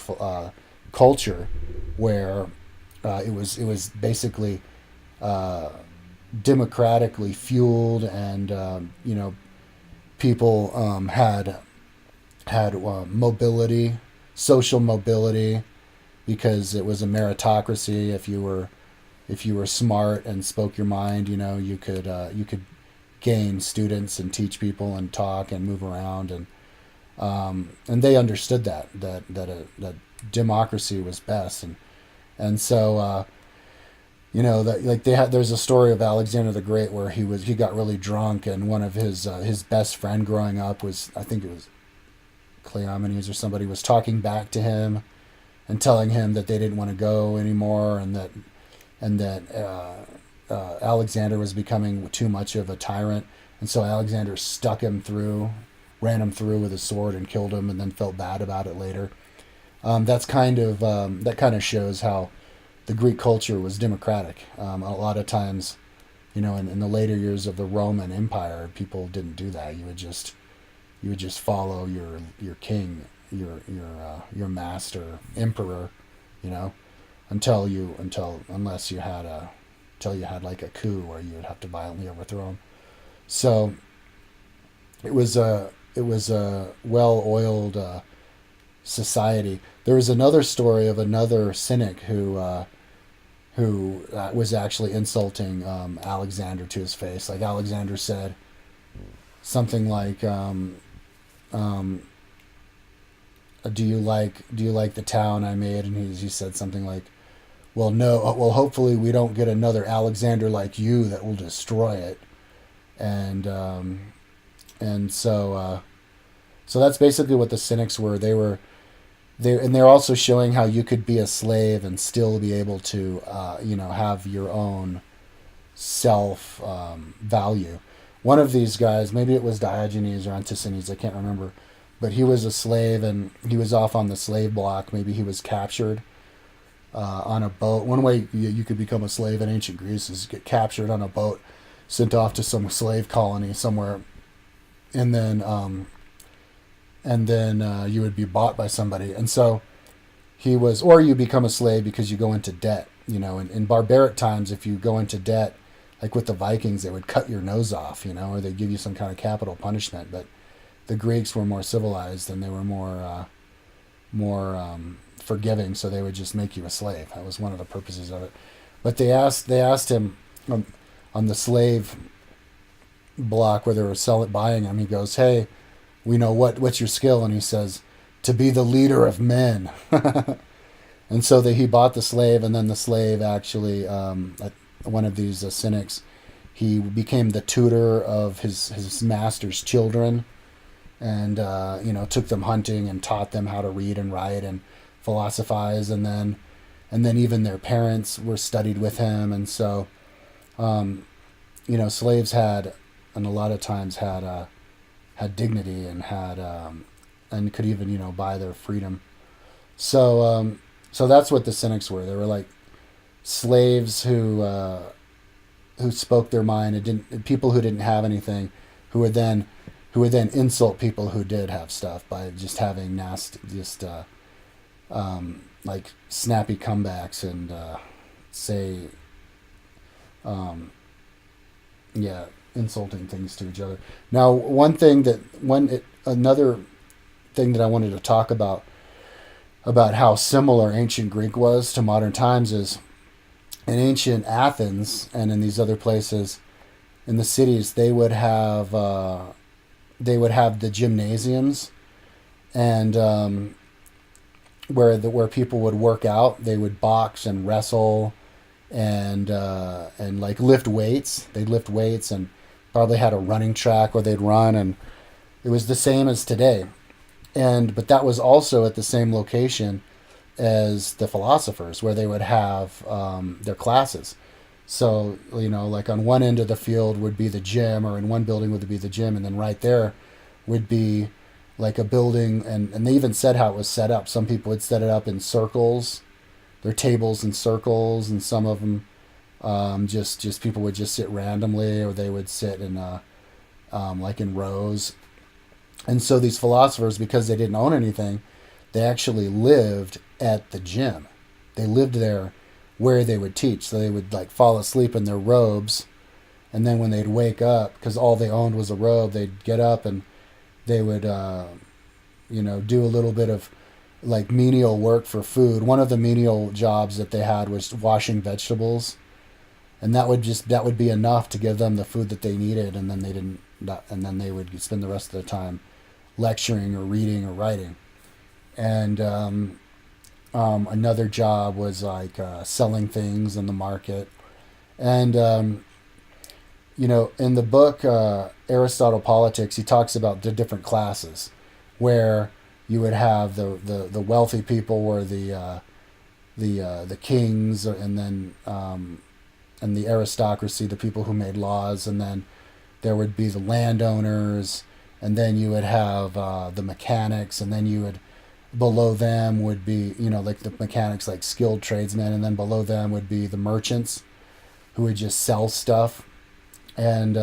A: culture, where it was basically democratically fueled, and people had mobility, social mobility, because it was a meritocracy. If you were smart and spoke your mind, you could gain students and teach people and talk and move around, and they understood that democracy was best, and so that, like, there's a story of Alexander the Great where he got really drunk, and one of his best friend growing up was, I think it was Cleomenes or somebody, was talking back to him and telling him that they didn't want to go anymore, and that Alexander was becoming too much of a tyrant, and so Alexander ran him through with his sword and killed him, and then felt bad about it later. That kind of shows how the Greek culture was democratic. A lot of times, in the later years of the Roman Empire, people didn't do that. You would just follow your king, your master, emperor, until you had like a coup where you would have to violently overthrow him. So it was a well-oiled society. There was another story of another cynic who was actually insulting Alexander to his face. Like, Alexander said something like, "Do you like the town I made?" And he said something like, "Well, no. Well, hopefully we don't get another Alexander like you that will destroy it." and so that's basically what the Cynics were. They're also showing how you could be a slave and still be able to have your own self value. One of these guys, maybe it was Diogenes or Antisthenes, I can't remember, but he was a slave and he was off on the slave block. Maybe he was captured on a boat. One way you could become a slave in ancient Greece is get captured on a boat, sent off to some slave colony somewhere, and then you would be bought by somebody. And so he was, or you become a slave because you go into debt. In barbaric times, if you go into debt, like with the Vikings, they would cut your nose off, or they'd give you some kind of capital punishment. But the Greeks were more civilized and they were more forgiving, so they would just make you a slave. That was one of the purposes of it. But they asked him on the slave block where they were buying him. He goes, "Hey, we know what's your skill?" And he says, "To be the leader of men." And so he bought the slave, and then the slave actually, one of these cynics, he became the tutor of his master's children, and took them hunting and taught them how to read and write and philosophize, and then even their parents were studied with him. And so slaves had, and a lot of times had dignity and had and could even buy their freedom. So that's what the Cynics were. They were like slaves who spoke their mind, and people who didn't have anything, who would then insult people who did have stuff by just having like snappy comebacks and say insulting things to each other. Now, another thing that I wanted to talk about how similar ancient Greek was to modern times is in ancient Athens and in these other places in the cities, they would have the gymnasiums, and where people would work out. They would box and wrestle and like lift weights. They'd lift weights and probably had a running track where they'd run, and it was the same as today. But that was also at the same location as the philosophers, where they would have their classes. So, like on one end of the field would be the gym, or in one building would be the gym, and then right there would be like a building, and they even said how it was set up. Some people would set it up in circles, their tables in circles, and some of them just people would just sit randomly, or they would sit in like in rows. And so these philosophers, because they didn't own anything, they actually lived at the gym. They lived there where they would teach. So they would like fall asleep in their robes, and then when they'd wake up, because all they owned was a robe, they'd get up and they would do a little bit of like menial work for food. One of the menial jobs that they had was washing vegetables, and that would be enough to give them the food that they needed, and then they would spend the rest of the time lecturing or reading or writing. And another job was like selling things in the market. And in the book Aristotle Politics, he talks about the different classes, where you would have the wealthy people were the kings, and then and the aristocracy, the people who made laws, and then there would be the landowners, and then you would have the mechanics, and then below them would be, like the mechanics, like skilled tradesmen, and then below them would be the merchants who would just sell stuff, and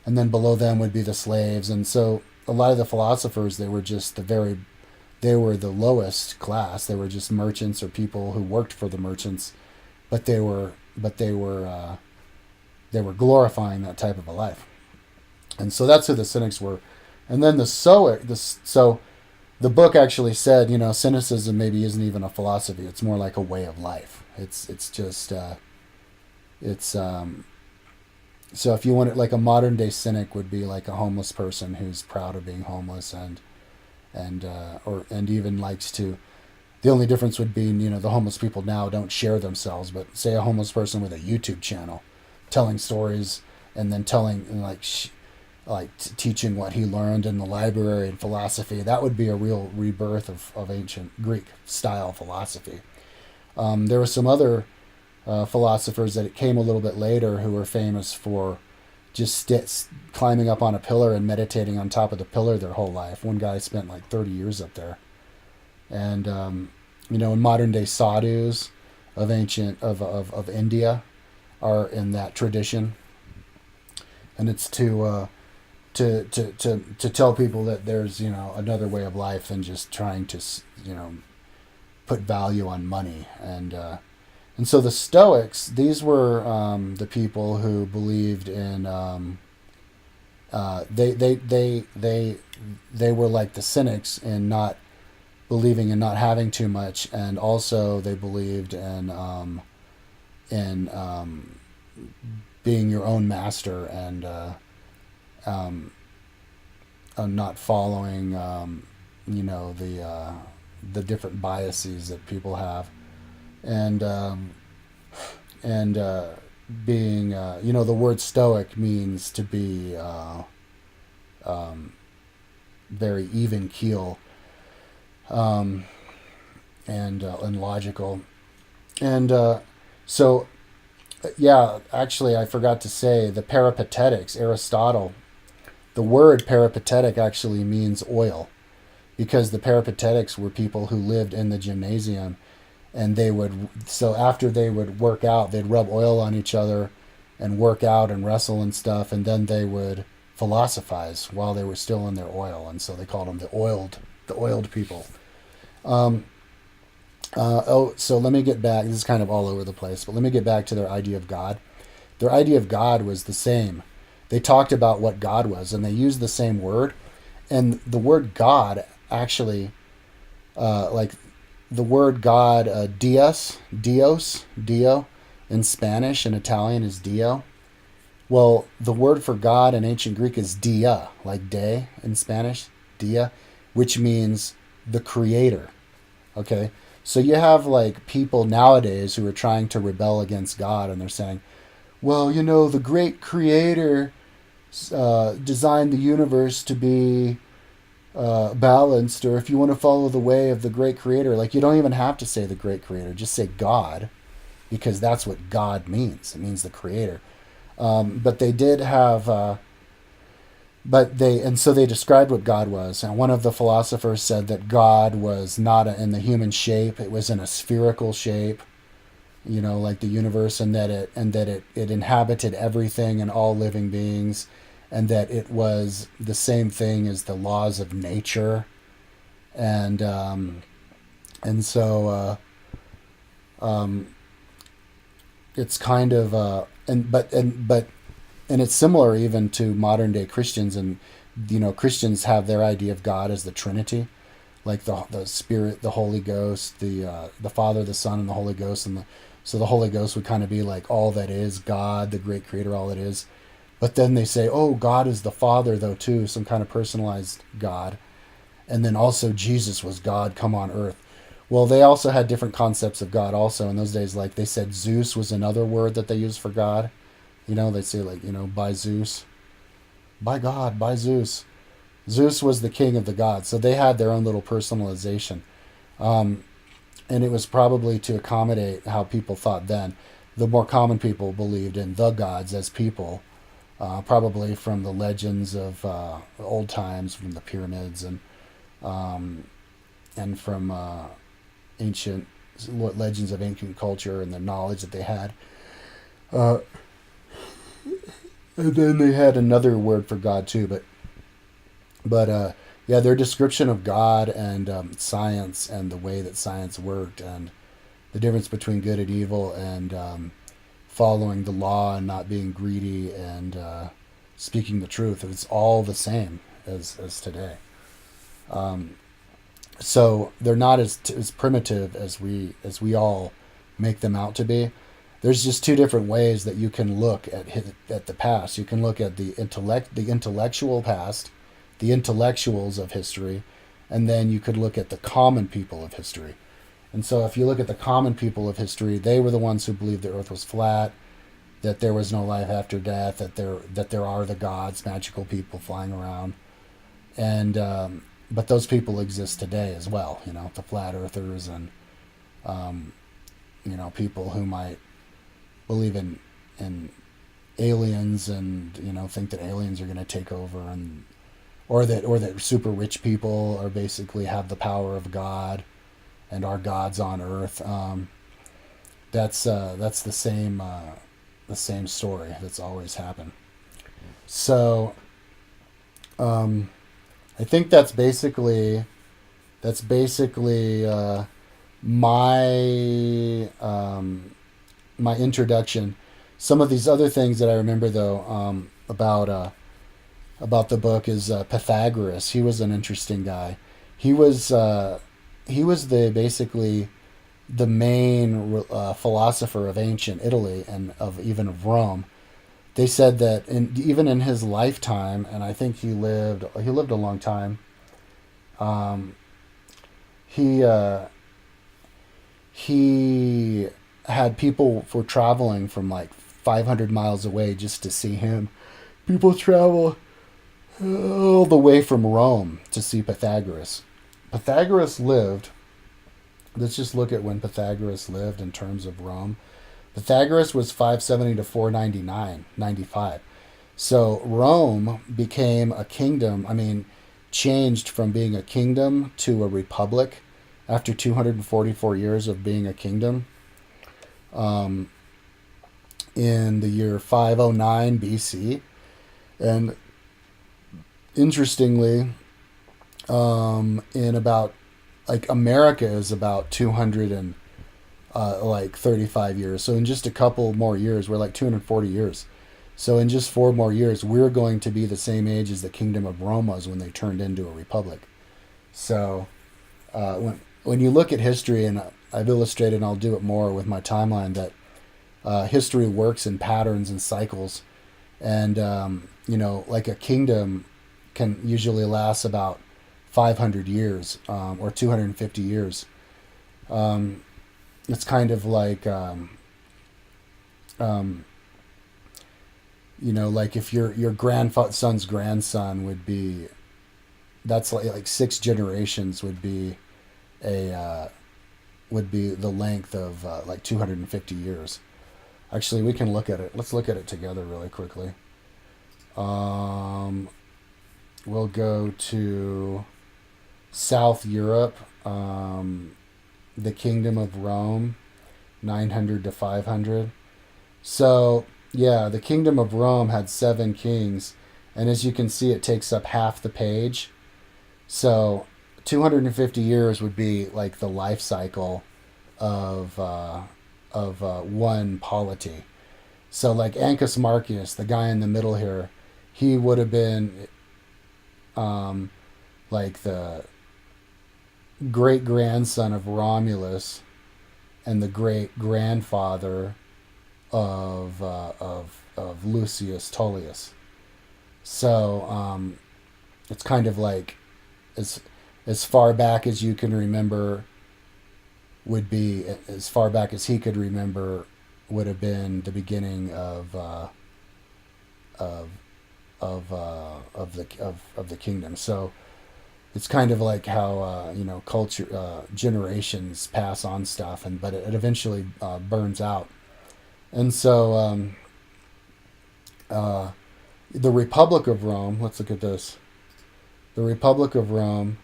A: then below them would be the slaves. And so a lot of the philosophers, they were the lowest class. They were just merchants or people who worked for the merchants, but they were glorifying that type of a life. And so that's who the Cynics were. And then so the book actually said, cynicism maybe isn't even a philosophy. It's more like a way of life. So if you want it, like a modern day cynic would be like a homeless person who's proud of being homeless and even likes to. The only difference would be, the homeless people now don't share themselves, but say a homeless person with a YouTube channel telling stories and then telling and teaching what he learned in the library and philosophy. That would be a real rebirth of ancient Greek style philosophy. There were some other philosophers that came a little bit later who were famous for just climbing up on a pillar and meditating on top of the pillar their whole life. One guy spent like 30 years up there. And, in modern day sadhus of India are in that tradition. And it's to tell people that there's, another way of life than just trying to, put value on money. And so the Stoics, these were the people who believed in they were like the Cynics in not believing in not having too much, and also they believed in being your own master and not following the different biases that people have. And being the word stoic means to be very even keel and logical. And so actually I forgot to say the Peripatetics, Aristotle, the word peripatetic actually means oil, because the Peripatetics were people who lived in the gymnasium. And after they would work out, they'd rub oil on each other and work out and wrestle and stuff, and then they would philosophize while they were still in their oil, and so they called them the oiled people. So let me get back. This is kind of all over the place, but let me get back to their idea of God. Their idea of God was the same. They talked about what God was, and they used the same word, and the word God actually, the word God, Dios, Dio, in Spanish and Italian is Dio. Well, the word for God in ancient Greek is dia, like day in Spanish, dia, which means the creator. Okay? So you have like people nowadays who are trying to rebel against God, and they're saying, well, the great creator designed the universe to be balanced, or if you want to follow the way of the great creator, like you don't even have to say the great creator, just say God, because that's what God means. It means the creator. But they did have, so they described what God was. And one of the philosophers said that God was not in the human shape; it was in a spherical shape, like the universe, and that it inhabited everything and all living beings. And that it was the same thing as the laws of nature, and so it's kind of and it's similar even to modern day Christians, and Christians have their idea of God as the Trinity, like the Spirit, the Holy Ghost, the Father, the Son, and the Holy Ghost, so the Holy Ghost would kind of be like all that is God, the great creator, all it is. But then they say, oh, God is the Father, though, too, some kind of personalized God. And then also Jesus was God come on earth. Well, they also had different concepts of God also in those days. Like they said Zeus was another word that they used for God. They say by Zeus. By God, by Zeus. Zeus was the king of the gods. So they had their own little personalization. And it was probably to accommodate how people thought then. The more common people believed in the gods as people. Probably from the legends of old times, from the pyramids, and from ancient legends of ancient culture and the knowledge that they had. And then they had another word for God too, but their description of God and science and the way that science worked and the difference between good and evil and following the law and not being greedy and speaking the truth. It's all the same as today. So they're not as primitive as we all make them out to be. There's just two different ways that you can look at the past. You can look at the intellectual past, the intellectuals of history, and then you could look at the common people of history. And so if you look at the common people of history, they were the ones who believed the earth was flat, that there was no life after death, that there are the gods, magical people flying around, and but those people exist today as well. The flat earthers and people who might believe in aliens and think that aliens are going to take over, and or that super rich people are basically have the power of God and are gods on earth. That's the same story that's always happened. So I think that's basically my my introduction. Some of these other things that I remember though about the book is Pythagoras. He was an interesting guy. He was the basically the main philosopher of ancient Italy and even of Rome. They said that even in his lifetime, and I think he lived a long time. Um, he he had people for traveling from like 500 miles away just to see him. People travel all the way from Rome to see Pythagoras. Pythagoras lived. Let's just look at when Pythagoras lived in terms of Rome. Pythagoras was 570 to 499, 95. So Rome became a kingdom. I mean, changed from being a kingdom to a republic after 244 years of being a kingdom. Um, in the year 509 BC. And interestingly, in about like America is about 200 and like 35 years. So in just a couple more years, we're like 240 years. So in just 4 more years, we're going to be the same age as the kingdom of Rome was when they turned into a republic. So when you look at history, and I've illustrated, and I'll do it more with my timeline, that history works in patterns and cycles, and like a kingdom can usually last about 500 years or 250 years. It's kind of like like if your grandson's grandson would be, that's like 6 generations would be the length of like 250 years. Actually, we can look at it. Let's look at it together really quickly. We'll go to South Europe, the Kingdom of Rome, 900 to 500. So, yeah, the Kingdom of Rome had 7 kings, and as you can see, it takes up half the page. So, 250 years would be like the life cycle of one polity. So, like Ancus Marcius, the guy in the middle here, he would have been like the great grandson of Romulus and the great grandfather of Lucius Tullius. So it's kind of like as far back as you can remember would be, as far back as he could remember would have been the beginning of the kingdom. So it's kind of like how culture generations pass on stuff, but it eventually burns out. And so the Republic of Rome. Let's look at this. The Republic of Rome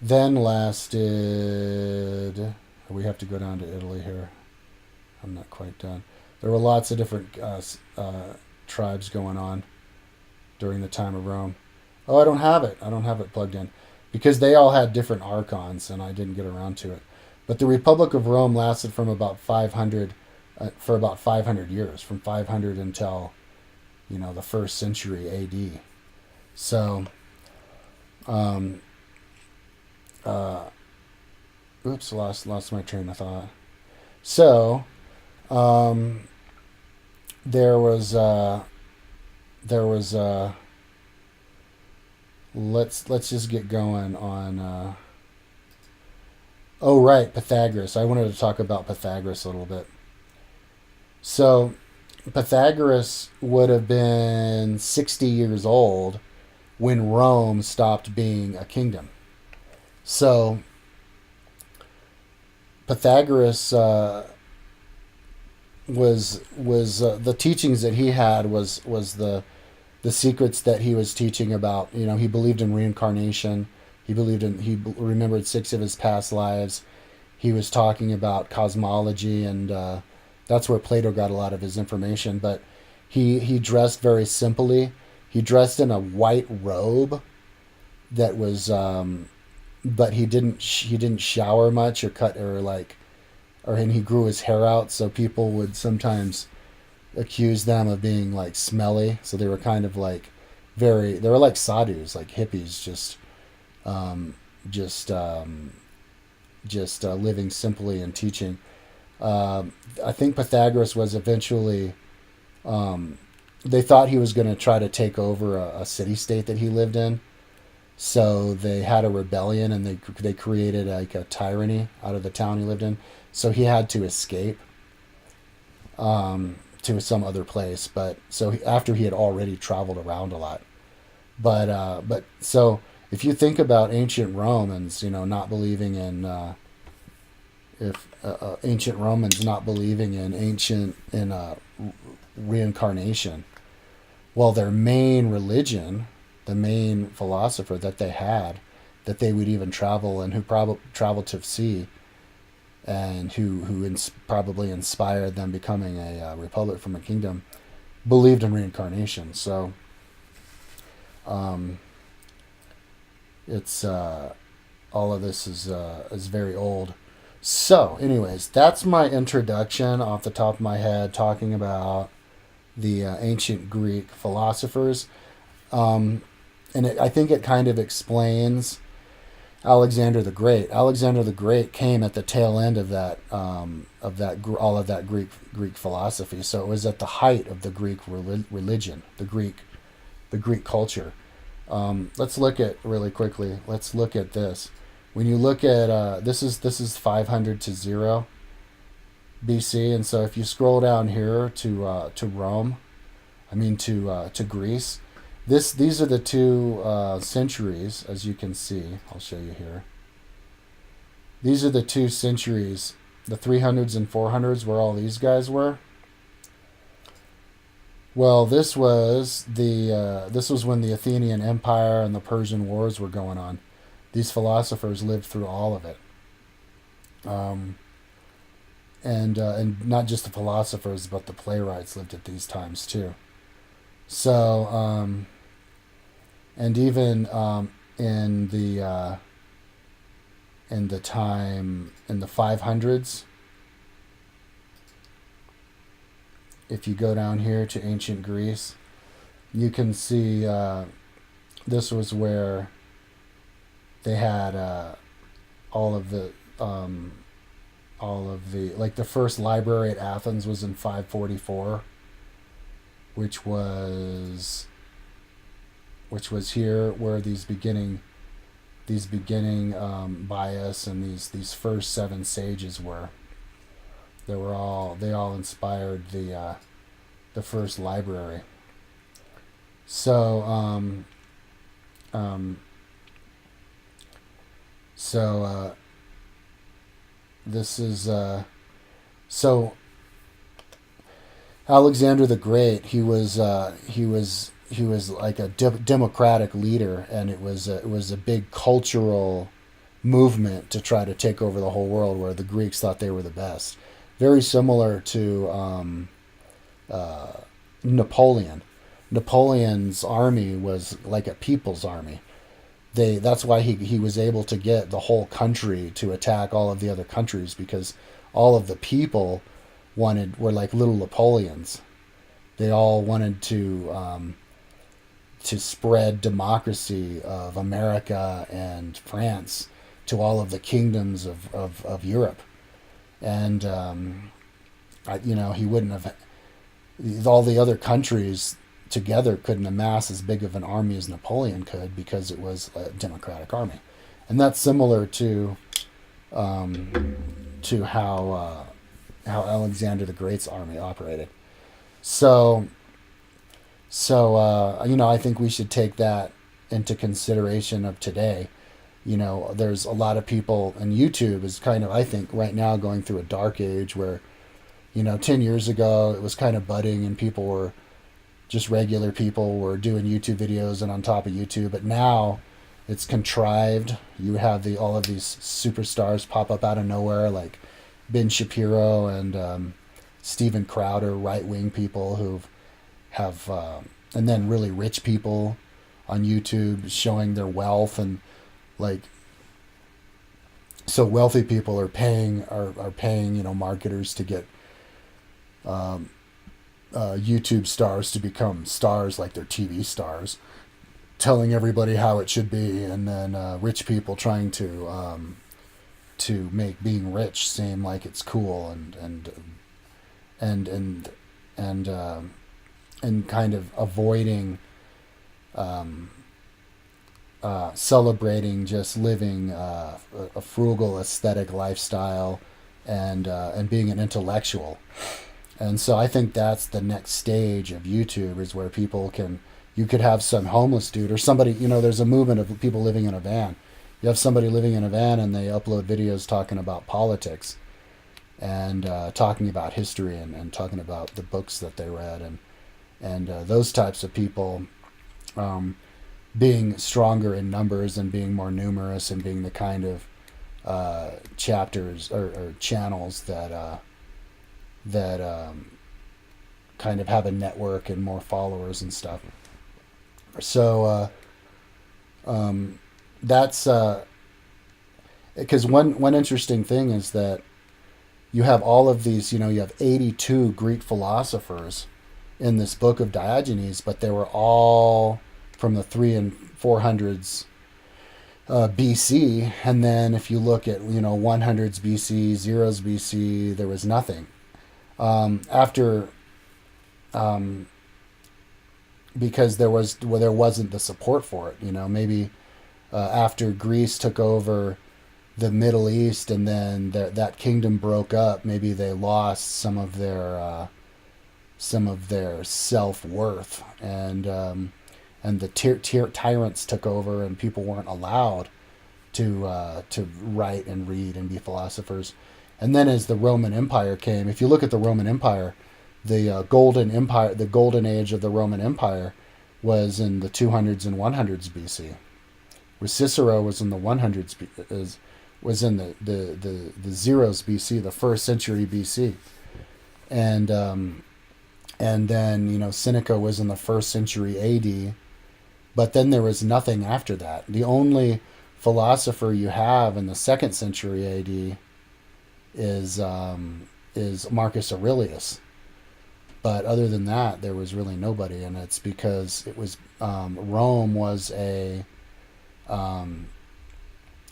A: then lasted. We have to go down to Italy here. I'm not quite done. There were lots of different tribes going on during the time of Rome. Oh, I don't have it. I don't have it plugged in because they all had different archons, and I didn't get around to it. But the Republic of Rome lasted from about 500 for about 500 years, from 500 until the first century A.D. So, oops, lost my train of thought. So, there was let's just get going on. Oh right, Pythagoras. I wanted to talk about Pythagoras a little bit. So Pythagoras would have been 60 years old when Rome stopped being a kingdom. So Pythagoras was the teachings that he had was the secrets that he was teaching about. He believed in reincarnation. He remembered 6 of his past lives. He was talking about cosmology, and that's where Plato got a lot of his information. But he dressed very simply. He dressed in a white robe that was, but he didn't shower much or cut or like, and he grew his hair out, so people would sometimes accuse them of being like smelly. So they were kind of like they were like sadhus, like hippies, um, just um, just living simply and teaching. I think Pythagoras was eventually. Um, they thought he was going to try to take over a city state that he lived in. So they had a rebellion, and they created like a tyranny out of the town he lived in. So he had to escape to some other place. But so after he had already traveled around a lot. But so if you think about ancient Romans, not believing in if ancient Romans not believing in reincarnation, well, their main religion, the main philosopher that they had, that they would even travel and who probably traveled to see, and who probably inspired them becoming a republic from a kingdom, believed in reincarnation. So um, it's all of this is very old. So, anyways, that's my introduction off the top of my head, talking about the ancient Greek philosophers. Um, and I think it kind of explains Alexander the Great. Alexander the Great came at the tail end of all of that Greek philosophy. So it was at the height of the Greek religion, the Greek culture. Let's look at really quickly. Let's look at this. When you look at this is 500 to 0 BC, and so if you scroll down here to Rome, to Greece. These are the two centuries, as you can see. I'll show you here. These are the two centuries, the 300s and 400s, where all these guys were. Well, this was when the Athenian Empire and the Persian Wars were going on. These philosophers lived through all of it, and not just the philosophers, but the playwrights lived at these times too. So, and even in the time in the 500s, if you go down here to ancient Greece, you can see this was where they had all of the like the first library at Athens was in 544, which was here where these beginning bias and these first 7 sages were. They all inspired the first library. So this is so Alexander the Great. He was like a democratic leader, and it was a big cultural movement to try to take over the whole world, where the Greeks thought they were the best. Very similar to Napoleon. Napoleon's army was like a people's army. That's why he was able to get the whole country to attack all of the other countries, because all of the people were like little Napoleons. They all wanted to spread democracy of America and France to all of the kingdoms of Europe. And he wouldn't have, all the other countries together couldn't amass as big of an army as Napoleon could, because it was a democratic army. And that's similar to how Alexander the Great's army operated. So I think we should take that into consideration of today. There's a lot of people, and YouTube is kind of, I think, right now going through a dark age where, 10 years ago it was kind of budding and people were just regular people were doing YouTube videos and on top of YouTube, but now it's contrived. You have all of these superstars pop up out of nowhere, like Ben Shapiro and Steven Crowder, right wing people who have, and then really rich people on YouTube showing their wealth, and like, so wealthy people are paying marketers to get YouTube stars to become stars like they're TV stars, telling everybody how it should be, and then rich people trying to make being rich seem like it's cool, and and kind of avoiding celebrating just living a frugal aesthetic lifestyle, and being an intellectual. And so I think that's the next stage of YouTube, is where you could have some homeless dude or somebody, there's a movement of people living in a van. You have somebody living in a van and they upload videos talking about politics, and talking about history, and talking about the books that they read, and those types of people being stronger in numbers and being more numerous, and being the kind of chapters or channels that kind of have a network and more followers and stuff. So that's because one interesting thing is that you have all of these, you have 82 Greek philosophers in this book of Diogenes, but they were all from the 300s and 400s BC. And then if you look at 100s BC, zeros BC, there was nothing. After because there wasn't the support for it. Maybe after Greece took over the Middle East, and then that kingdom broke up, maybe they lost some of their self-worth, and the tyrants took over, and people weren't allowed to write and read and be philosophers. And then as the Roman Empire came, if you look at the Roman Empire, the golden age of the Roman Empire was in the 200s and 100s BC, where Cicero was in the 100s, was in the zeros BC, the first century BC, and then Seneca was in the first century AD, but then there was nothing after that. The only philosopher you have in the second century AD is Marcus Aurelius. But other than that, there was really nobody, and it's because it was Rome was an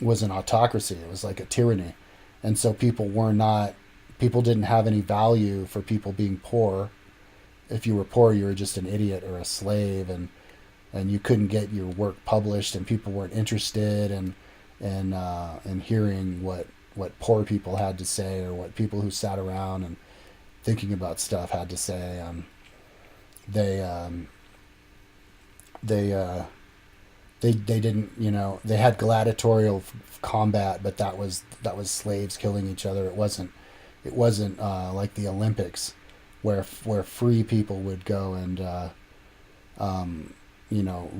A: autocracy. It was like a tyranny, and so people didn't have any value for people being poor. If you were poor, you were just an idiot or a slave, and you couldn't get your work published, and people weren't interested in hearing what poor people had to say, or what people who sat around and thinking about stuff had to say. They didn't, they had gladiatorial combat, but that was slaves killing each other. It wasn't like the Olympics, where free people would go and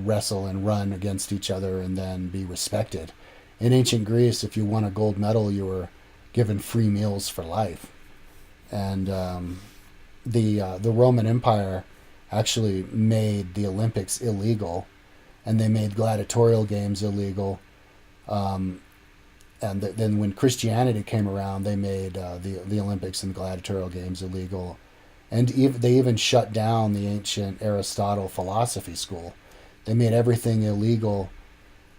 A: wrestle and run against each other and then be respected. In ancient Greece, if you won a gold medal, you were given free meals for life. And the Roman Empire actually made the Olympics illegal, and they made gladiatorial games illegal. And then when Christianity came around, they made the Olympics and gladiatorial games illegal. And they even shut down the ancient Aristotle philosophy school. They made everything illegal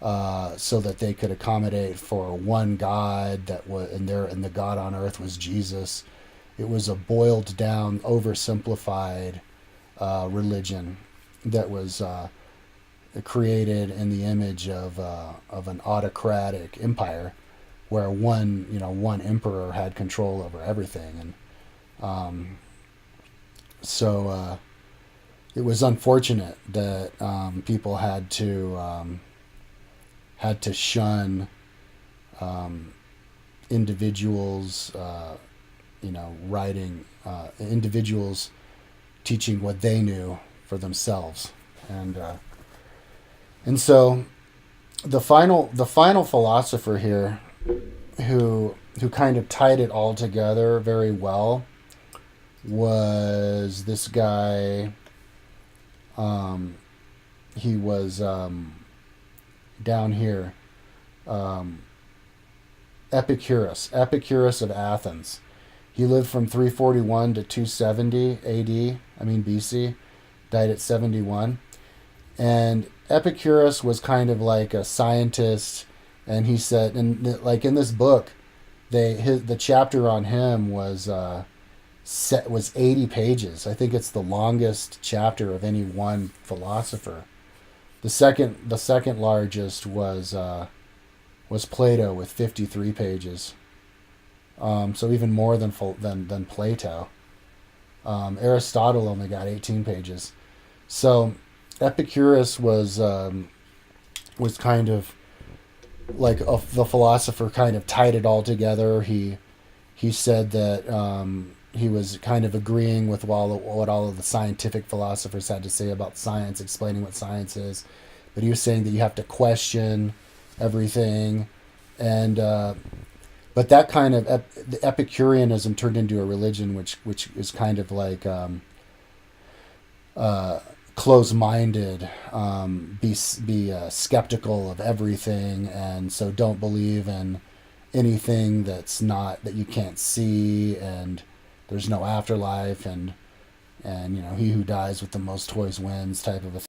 A: so that they could accommodate for one God and the God on earth was Jesus. It was a boiled down, oversimplified religion that was created in the image of an autocratic empire, where one emperor had control over everything. And So it was unfortunate that people had to shun um, individuals, writing individuals teaching what they knew for themselves, and and so the final philosopher here, who kind of tied it all together very well, was this guy. Um, he was down here, um, Epicurus of Athens. He lived from 341 to 270 A.D. I mean BC. Died at 71. And Epicurus was kind of like a scientist, and he said, and like in this book, the chapter on him was 80 pages. I think it's the longest chapter of any one philosopher. The second largest was Plato with 53 pages. So even more than Plato. Aristotle only got 18 pages. So Epicurus was kind of like the philosopher, kind of tied it all together. He said that he was kind of agreeing with what all of the scientific philosophers had to say about science, explaining what science is. But he was saying that you have to question everything, and but that kind of the Epicureanism turned into a religion, which is kind of like uh, close-minded, be skeptical of everything, and so don't believe in anything that you can't see, and there's no afterlife, and he who dies with the most toys wins type of a